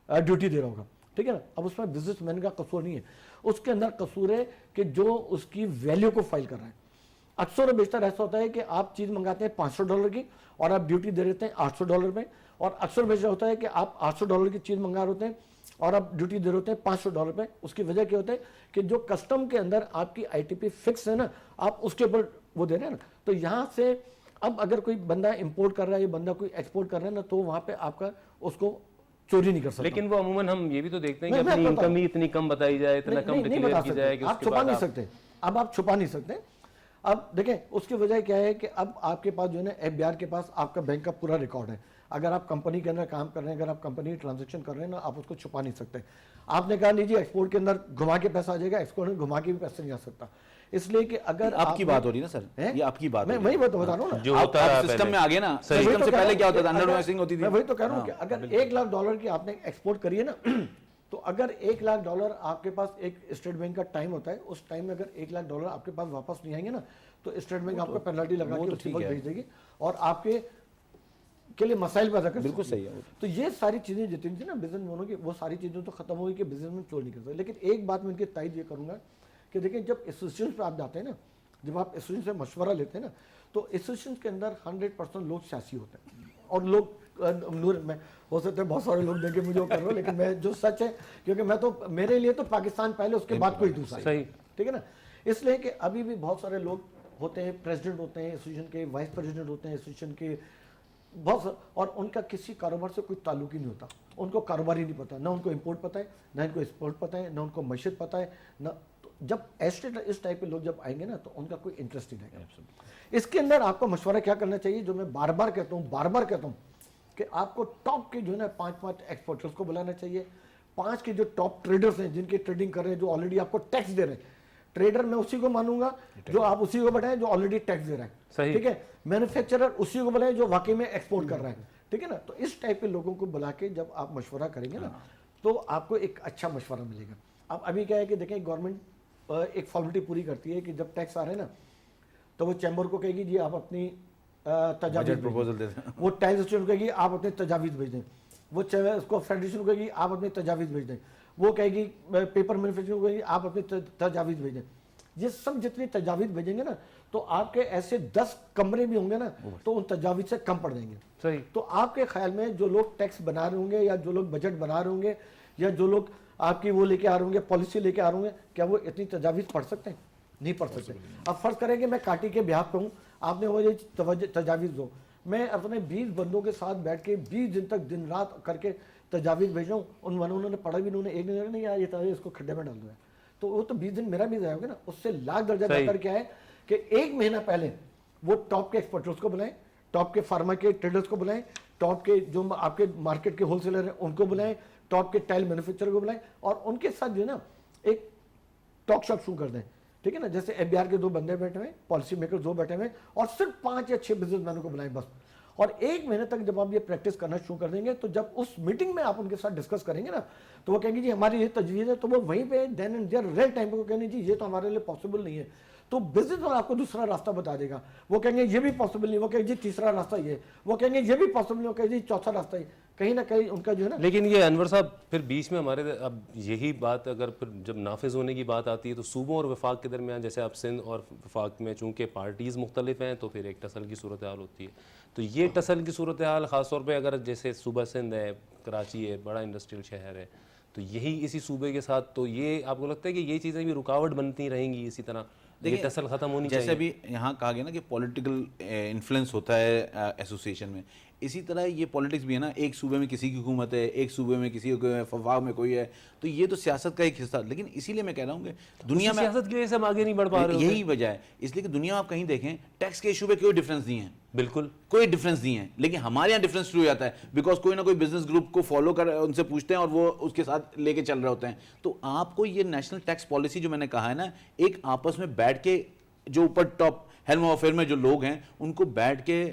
Speaker 3: ڈیوٹی دے رہا ہوگا. ٹھیک ہے نا, اب اس میں بزنس مین کا قصور نہیں ہے, اس کے اندر قصور ہے کہ جو اس کی ویلیو کو فائل کر رہا ہے. اکثر و بیشتر ایسا ہوتا ہے کہ آپ چیز منگاتے ہیں $500 کی اور آپ ڈیوٹی دے دیتے ہیں $800 میں, اور اکثر بیشتر ہوتا ہے کہ آپ $800 کی چیز منگا رہے ہوتے ہیں اور آپ ڈیوٹی دے رہے ہوتے ہیں $500 پہ. اس کی وجہ کیا ہوتا ہے کہ جو کسٹم کے اندر آپ کی آئی ٹی پی فکس ہے نا, آپ اس کے اوپر وہ دے رہے ہیں نا. تو یہاں سے اب اگر کوئی بندہ امپورٹ کر رہا ہے یا بندہ کوئی ایکسپورٹ کر رہا ہے نا, تو وہاں پہ آپ کا اس کو چوری نہیں کر سکتا.
Speaker 1: لیکن وہ عموماً ہم یہ بھی تو دیکھتے ہیں کہ اپنی انکم ہی اتنی کم بتائی جائے, اتنا کم ڈکلیئر کی جائے کہ
Speaker 3: آپ چھپا نہیں سکتے. اب آپ چھپا نہیں سکتے. اب دیکھیں اس کی وجہ کیا ہے کہ اب آپ کے پاس جو ہے نا FBR کے پاس آپ کا بینک کا پورا ریکارڈ ہے. اگر آپ کمپنی کے اندر کام کر رہے ہیں, اگر آپ کمپنی ٹرانزیکشن کر رہے ہیں نا, آپ اس کو چھپا نہیں سکتے. آپ نے کہا نہیں جی ایکسپورٹ کے اندر گھما کے پیسہ آ جائے گا, ایکسپورٹ میں گھما کے بھی پیسہ نہیں آ سکتا. اس لیے کہ اگر
Speaker 2: آپ کی بات ہو رہی ہے نا سر, یہ آپ کی بات
Speaker 3: میں وہی بات بتا رہا ہوں نا,
Speaker 1: جو ہوتا ہے
Speaker 2: سسٹم میں آگے نا, سسٹم سے پہلے کیا ہوتا تھا, انڈر وائسنگ ہوتی تھی.
Speaker 3: میں وہی تو کہہ رہا ہوں کہ اگر $1,00,000 کی آپ نے ایکسپورٹ کری ہے نا, تو اگر $1,00,000 آپ کے پاس ایک اسٹیٹ بینک کا ٹائم ہوتا ہے, اس ٹائم میں اگر $1,00,000 آپ کے پاس واپس نہیں آئیں گے نا, تو اسٹیٹ بینک آپ کو پینلٹی لگا کے اسی وقت بھیج دے گی اور آپ کے لیے مسائل پیدا کر.
Speaker 2: بالکل صحیح ہے.
Speaker 3: تو یہ ساری چیزیں جتنی تھی نا بزنس مینوں کی, وہ ساری چیزیں تو ختم ہوئی کہ بزنس مین چور نہیں کر سکتے. لیکن ایک بات میں ان کی تائید یہ کروں گا کہ دیکھیں جب ایسوسیشن پہ آپ جاتے ہیں نا, جب آپ ایسوسیشن سے مشورہ لیتے ہیں نا, تو ایسوسیشن کے اندر 100% لوگ سیاسی ہوتے ہیں. اور لوگ نور میں ہو سکتے ہیں بہت سارے لوگ دیکھ کے مجھے وہ کر رہا ہوں, لیکن میں جو سچ ہے, کیونکہ میں تو میرے لیے تو پاکستان پہلے, اس کے بعد کوئی دوسرا.
Speaker 1: صحیح.
Speaker 3: ٹھیک ہے نا. اس لیے کہ ابھی بھی بہت سارے لوگ ہوتے ہیں, پریزیڈنٹ ہوتے ہیں ایسوسیشن کے, وائس پریزیڈنٹ ہوتے ہیں ایسوسیشن کے, بہت, اور ان کا کسی کاروبار سے کوئی تعلق ہی نہیں ہوتا. ان کو کاروبار ہی نہیں پتا, نہ ان کو امپورٹ پتا ہے, نہ ان کو ایکسپورٹ پتا ہے, نہ ان کو معیشت پتا ہے, نہ. جب اس ٹائپ کے لوگ جب آئیں گے نا, تو ان کا کوئی انٹرسٹ نہیں رہے گا. اس کے اندر آپ کو مشورہ کیا کرنا چاہیے, جو میں بار بار کہتا ہوں کہ آپ کو ٹاپ کے جو ہے نا 5 ایکسپورٹرز کو بلانا چاہیے. 5 کے جو ٹاپ ٹریڈرز ہیں, جن کے ٹریڈنگ کر رہے ہیں, جو آلریڈی آپ کو ٹیکس دے رہے ہیں. ٹریڈر میں اسی کو مانوں گا جو آپ اسی کو بتائیں جو آلریڈی ٹیکس دے رہا ہے. ٹھیک ہے. مینوفیکچرر اسی کو بلائیں جو واقعی میں ایکسپورٹ کر رہا ہے. ٹھیک ہے نا. تو اس ٹائپ کے لوگوں کو بلا کے جب آپ مشورہ کریں گے نا, تو آپ کو ایک اچھا مشورہ ملے گا. اب ابھی کیا ہے کہ دیکھیں گورنمنٹ ایک فارمیلٹی پوری کرتی ہے کہ جب ٹیکس آ رہے ہیں نا, تو وہ چیمبر کو کہے گی جی آپ اپنی تجاویز
Speaker 2: پروپوزل دے دیں,
Speaker 3: وہ ٹائل اسٹوڈنٹ کہے گی آپ اپنے تجاویز بھیج دیں, وہ اس کو فیڈریشن کو کہے گی آپ اپنے تجاویز بھیج دیں, وہ کہے گی پیپر مینوفیکچرنگ کو کہے گی آپ اپنے تجاویز بھیج دیں. یہ سب جتنی تجاویز بھیجیں گے نا, تو آپ کے ایسے 10 کمرے بھی ہوں گے نا, تو ان تجاویز سے کم پڑ جائیں گے.
Speaker 1: صحیح.
Speaker 3: تو آپ کے خیال میں جو لوگ ٹیکس بنا رہے ہوں گے, یا جو لوگ بجٹ بنا رہے ہوں گے, یا جو لوگ آپ کی وہ لے کے آ رہے ہوں گے, پالیسی لے کے آ رہے ہوں گے, کیا وہ اتنی تجاویز پڑھ سکتے ہیں؟ نہیں پڑھ سکتے. اب فرض کریں کہ میں کاٹی کے بیہاف پہ ہوں, آپ نے مجھے تجاویز دو, میں اپنے 20 بندوں کے ساتھ بیٹھ کے 20 دن تک دن رات کر کے تجاویز بھیج رہا ہوں, انہوں نے پڑھا بھی, انہوں نے ایک نہیں یار یہ تجاویز اس کو کھڈے میں ڈال دو ہے, تو وہ تو 20 دن میرا بھی ضائع ہوگا نا. اس سے لاکھ درجہ بہتر کیا ہے کہ 1 مہینہ پہلے وہ ٹاپ کے ایکسپورٹرز کو بلائیں, ٹاپ کے فارما کے ٹریڈرز کو بلائیں, ٹاپ کے جو آپ کے مارکیٹ کے ہول سیلر ہیں ان کو بلائیں, ٹاپ کے ٹائل مینوفیکچرر کو بلائیں, اور ان کے ساتھ جو ہے نا ایک ٹاک شاپ شروع کر دیں. ٹھیک ہے نا. جیسے FBR کے 2 بندے بیٹھے ہوئے, پالیسی میکر 2 بیٹھے ہوئے, اور صرف 5 یا 6 بزنس مینوں کو بلائیں بس. اور 1 مہینے تک جب آپ یہ پریکٹس کرنا شروع کر دیں گے, تو جب اس میٹنگ میں آپ ان کے ساتھ ڈسکس کریں گے نا, تو وہ کہیں گے جی ہماری یہ تجویز ہے, تو وہ وہیں پہ دین اینڈ دیئر ریئل ٹائم پہ وہ کہیں گے جی یہ تو ہمارے لیے پاسبل نہیں ہے. تو بزنس میں آپ کو دوسرا راستہ بتا دے گا. وہ کہیں گے یہ بھی پاسبل نہیں, وہ کہیں گے جی تیسرا راستہ یہ, وہ کہیں گے یہ بھی پاسبل نہیں, وہ کہیں گے جی چوتھا راستہ یہ. کہیں نہ کہیں ان کا جو ہے نا.
Speaker 1: لیکن یہ انور صاحب پھر بیچ میں ہمارے, اب یہی بات اگر پھر جب نافذ ہونے کی بات آتی ہے, تو صوبوں اور وفاق کے درمیان, جیسے اب سندھ اور وفاق میں چونکہ پارٹیز مختلف ہیں, تو پھر ایک ٹسل کی صورتحال ہوتی ہے. تو یہ ٹسل کی صورتحال خاص طور پہ اگر جیسے صوبہ سندھ ہے, کراچی ہے, بڑا انڈسٹریل شہر ہے, تو یہی اسی صوبے کے ساتھ, تو یہ آپ کو لگتا ہے کہ یہ چیزیں بھی رکاوٹ بنتی رہیں گی اسی طرح, یہ ٹسل ختم ہونی چاہیے؟
Speaker 2: جیسے ابھی یہاں کہا گیا نا کہ پولیٹیکل انفلوئنس ہوتا ہے ایسوسیشن میں, اسی طرح یہ پولیٹکس بھی ہے نا. ایک صوبے میں کسی کی حکومت ہے, ایک صوبے میں کسی کو وفاق میں کوئی ہے, تو یہ تو سیاست کا ایک حصہ. لیکن اسی لیے میں کہہ رہا ہوں کہ دنیا میں
Speaker 1: سیاست کی وجہ سے ہم آگے نہیں بڑھ پا رہے,
Speaker 2: یہی وجہ ہے. اس لیے کہ دنیا میں آپ کہیں دیکھیں ٹیکس کے ایشو پہ کوئی ڈفرینس نہیں ہے,
Speaker 1: بالکل
Speaker 2: کوئی ڈفرینس نہیں ہے. لیکن ہمارے یہاں ڈفرینس شروع ہو جاتا ہے, بیکاز کوئی نہ کوئی بزنس گروپ کو فالو کر ان سے پوچھتے ہیں اور وہ اس کے ساتھ لے کے چل رہے ہوتے ہیں. تو آپ کو یہ نیشنل ٹیکس پالیسی جو میں نے کہا ہے نا, ایک آپس میں بیٹھ کے جو اوپر ٹاپ ہیلم آف افیئر میں جو لوگ ہیں ان کو بیٹھ کے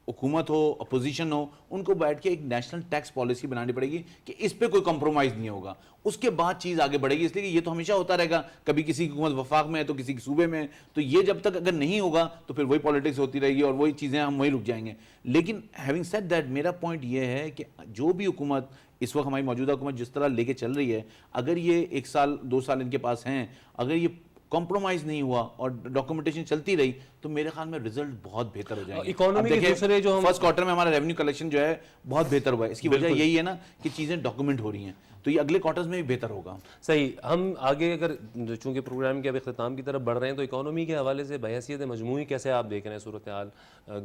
Speaker 2: حکومت ہو اپوزیشن ہو ان کو بیٹھ کے ایک نیشنل ٹیکس پالیسی بنانی پڑے گی کہ اس پہ کوئی کمپرومائز نہیں ہوگا, اس کے بعد چیز آگے بڑھے گی. اس لیے کہ یہ تو ہمیشہ ہوتا رہے گا, کبھی کسی کی حکومت وفاق میں ہے تو کسی کی صوبے میں ہے, تو یہ جب تک اگر نہیں ہوگا تو پھر وہی پالیٹکس ہوتی رہے گی اور وہی چیزیں ہم وہی رک جائیں گے. لیکن ہیونگ سیڈ دیٹ میرا پوائنٹ یہ ہے کہ جو بھی حکومت اس وقت ہماری موجودہ حکومت جس طرح لے کے چل رہی ہے, اگر یہ 1 سال 2 سال ان کے پاس ہیں, اگر یہ کمپرومائز نہیں ہوا اور ڈاکومنٹیشن چلتی رہی تو میرے خیال میں رزلٹ بہت بہتر ہو جائیں گے.
Speaker 1: اکانومی کے دوسرے جو
Speaker 2: فرسٹ کوارٹر میں ہمارا ریونیو کلیکشن جو ہے بہت بہتر ہوا ہے. اس کی وجہ یہی ہے نا کہ چیزیں ڈاکومنٹ ہو رہی ہیں, تو یہ اگلے کوارٹرز میں بھی بہتر ہوگا.
Speaker 1: صحیح. ہم آگے اگر چونکہ پروگرام کے اب اختتام کی طرف بڑھ رہے ہیں تو اکانومی کے حوالے سے بحیثیت مجموعی کیسے آپ دیکھ رہے ہیں صورتحال؟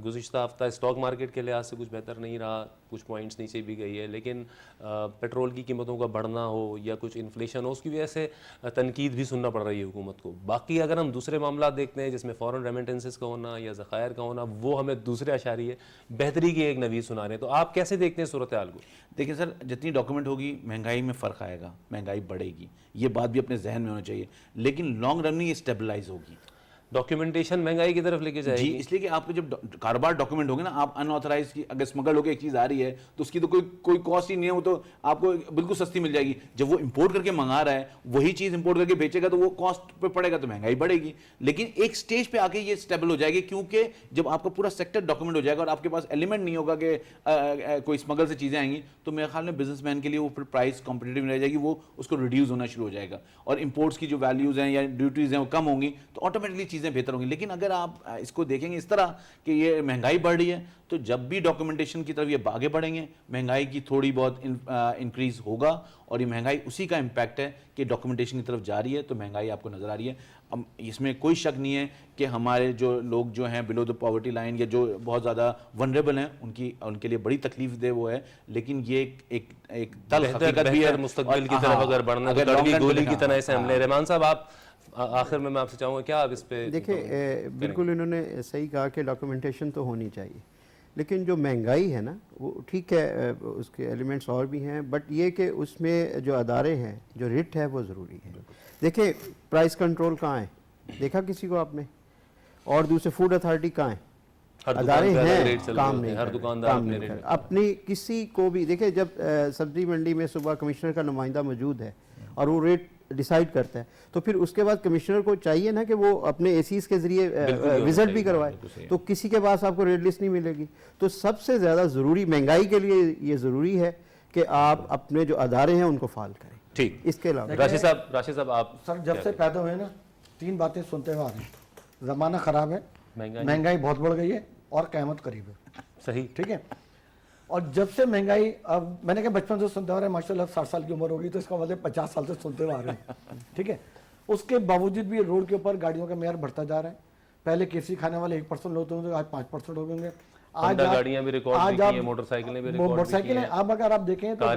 Speaker 1: گزشتہ ہفتہ اسٹاک مارکیٹ کے لحاظ سے کچھ بہتر نہیں رہا, کچھ پوائنٹس نیچے بھی گئی ہے, لیکن پیٹرول کی قیمتوں کا بڑھنا ہو یا کچھ انفلیشن ہو اس کی وجہ سے تنقید بھی سننا پڑ رہی ہے حکومت کو. باقی اگر ہم دوسرے معاملات دیکھتے ہیں جس میں فورن ریمیٹنسز کا ہونا یا ذخائر کا ہونا, وہ ہمیں دوسرے اشاریے بہتری کی ایک نوید سنا رہے ہیں. تو آپ کیسے دیکھتے ہیں صورتحال کو؟
Speaker 2: دیکھیں سر, جتنی ڈاکومنٹ ہوگی مہنگائی میں فرق آئے گا, مہنگائی بڑھے گی, یہ بات بھی اپنے ذہن میں ہونا چاہیے, لیکن لانگ رن میں یہ اسٹیبلائز ہوگی.
Speaker 1: ڈاکیومنٹیشن مہنگائی کی طرف لے کے جائے گی.
Speaker 2: اس لیے کہ آپ کو جب کاروبار ڈاکومنٹ ہوگے نا, آپ ان آتھرائز کی اگر اسمگل ہو کے ایک چیز آ رہی ہے تو اس کی تو کوئی کاسٹ ہی نہیں ہے, وہ تو آپ کو بالکل سستی مل جائے گی. جب وہ امپورٹ کر کے منگا رہا ہے وہی چیز امپورٹ کر کے بیچے گا تو وہ کاسٹ پہ پڑے گا تو مہنگائی بڑھے گی. لیکن ایک سٹیج پہ آ کے یہ اسٹیبل ہو جائے گی, کیونکہ جب آپ کا پورا سیکٹر ڈاکومنٹ ہو جائے گا اور آپ کے پاس ایلیمنٹ نہیں ہوگا کہ کوئی اسمگل سے چیزیں آئیں گی, تو میرے خیال میں بزنس مین کے لیے وہ پھر پرائز کمپٹیٹیو رہ جائے گی, وہ اس کو ریڈیوز ہونا شروع ہو جائے گا, اور امپورٹس کی جو ویلیوز ہیں یا ڈیوٹیز ہیں وہ کم ہوں گی تو آٹومیٹکلی چیزیں بہتر ہوں گی. لیکن اگر آپ اس کو دیکھیں گے اس طرح کہ یہ مہنگائی بڑھ رہی ہے تو جب بھی ڈاکومنٹیشن کی طرف یہ آگے بڑھیں گے مہنگائی کی تھوڑی بہت انکریز ہوگا, اور یہ مہنگائی اسی کا امپیکٹ ہے کہ ڈاکومنٹیشن کی طرف جا رہی ہے تو مہنگائی آپ کو نظر آ رہی ہے. اس میں کوئی شک نہیں ہے کہ ہمارے جو لوگ جو ہیں بلو دا پاورٹی لائن یا جو بہت زیادہ ونریبل ہیں ان کے لیے بڑی تکلیف دہ وہ ہے, لیکن یہ ایک تلخ حقیقت بھی ہے.
Speaker 1: مستقبل کی طرف اگر بڑھنا ہے تو کڑوی گولی کی طرح سے حملے. رحمان صاحب, آپ آخر میں آپ سے چاہوں گا کیا آپ اس پہ
Speaker 4: دیکھیں, بالکل انہوں نے صحیح کہا کہ ڈاکومنٹیشن تو ہونی چاہیے, لیکن جو مہنگائی ہے نا وہ ٹھیک ہے, اس کے ایلیمنٹس اور بھی ہیں, بٹ یہ کہ اس میں جو ادارے ہیں, جو ریٹ ہے وہ ضروری ہے. دیکھیں پرائس کنٹرول کہاں ہے, دیکھا کسی کو آپ نے؟ اور دوسرے فوڈ اتھارٹی کہاں ہے؟ ادارے ہیں, کام نہیں, ہر دکاندار اپنی کسی کو بھی دیکھیں. جب سبزی منڈی میں صبح کمشنر کا نمائندہ موجود ہے اور وہ ریٹ ڈیسائیڈ کرتا ہے, تو پھر اس کے بعد کمشنر کو چاہیے نا کہ وہ اپنے اے سیز کے ذریعے وزٹ بھی کروائے, تو کسی کے پاس آپ کو ریٹ لسٹ نہیں ملے گی. تو سب سے زیادہ ضروری مہنگائی کے لیے یہ ضروری ہے کہ آپ اپنے جو ادارے ہیں ان کو فعال کریں.
Speaker 1: ٹھیک,
Speaker 4: اس کے علاوہ
Speaker 1: راشد صاحب آپ
Speaker 3: سر, جب سے پیدا ہوئے نا 3 باتیں سنتے ہوئے آ رہے ہیں. زمانہ خراب ہے, مہنگائی بہت بڑھ گئی ہے, اور قیامت قریب ہے.
Speaker 1: صحیح,
Speaker 3: ٹھیک ہے. اور جب سے مہنگائی, اب میں نے کہا بچپن سے سنتے آ رہے ہیں, ماشاء اللہ 60 سال کی عمر ہوگی تو اس کا مطلب 50 سال سے سنتے ہوئے آ رہے ہیں. ٹھیک ہے. اس کے باوجود بھی روڈ کے اوپر گاڑیوں کا معیار بڑھتا جا رہا ہے. پہلے کیسی کھانے والے 1% ہوتے ہوں گے, آج 5% ہو گئے ہوں گے. آج
Speaker 1: گاڑیاں بھی ریکارڈ کی ہیں, موٹر سائیکلیں بھی ریکارڈ کی ہیں.
Speaker 3: موٹر سائیکلیں اب اگر آپ دیکھیں تو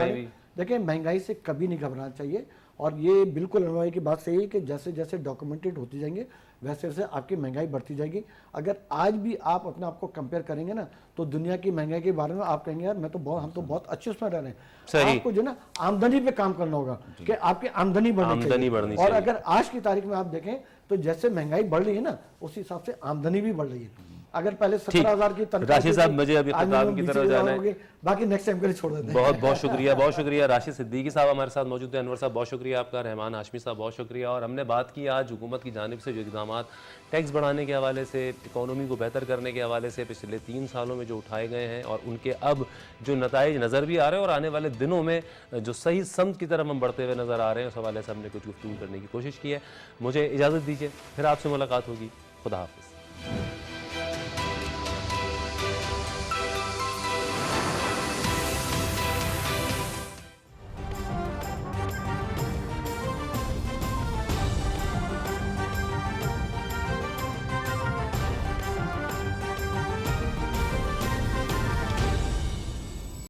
Speaker 3: دیکھیں مہنگائی سے کبھی نہیں گھبرانا چاہیے. اور یہ بالکل انوائے کی بات صحیح ہے کہ جیسے جیسے ڈاکومنٹڈ ہوتی جائیں گے ویسے ویسے آپ کی مہنگائی بڑھتی جائے گی. اگر آج بھی آپ اپنے آپ کو کمپیئر کریں گے نا تو دنیا کی مہنگائی کے بارے میں آپ کہیں گے یار ہم تو بہت اچھے اس میں رہ رہے ہیں. آپ کو جو نا آمدنی پہ کام کرنا ہوگا کہ آپ کی آمدنی بڑھنی چاہیے. اور اگر آج کی تاریخ میں آپ دیکھیں تو جیسے مہنگائی بڑھ رہی ہے نا اسی حساب سے آمدنی بھی بڑھ رہی ہے. اگر پہلے 17,000 کی تنخواہ,
Speaker 1: راشد صاحب مجھے ابھی اختتام کی طرف جانا ہے,
Speaker 3: باقی نیکسٹ ٹائم کے لیے چھوڑ دیتے ہیں.
Speaker 1: بہت شکریہ. راشد صدیقی صاحب ہمارے ساتھ موجود ہیں. انور صاحب بہت شکریہ آپ کا. رحمان ہاشمی صاحب بہت شکریہ. اور ہم نے بات کی آج حکومت کی جانب سے جو اقدامات ٹیکس بڑھانے کے حوالے سے, اکانومی کو بہتر کرنے کے حوالے سے پچھلے 3 سالوں میں جو اٹھائے گئے ہیں, اور ان کے اب جو نتائج نظر بھی آ رہے ہیں, اور آنے والے دنوں میں جو صحیح سمت کی طرف ہم بڑھتے ہوئے نظر آ رہے ہیں, اس حوالے سے ہم نے کچھ گفتگو کرنے کی کوشش کی ہے. مجھے اجازت دیجیے, پھر آپ سے ملاقات ہوگی. خدا حافظ.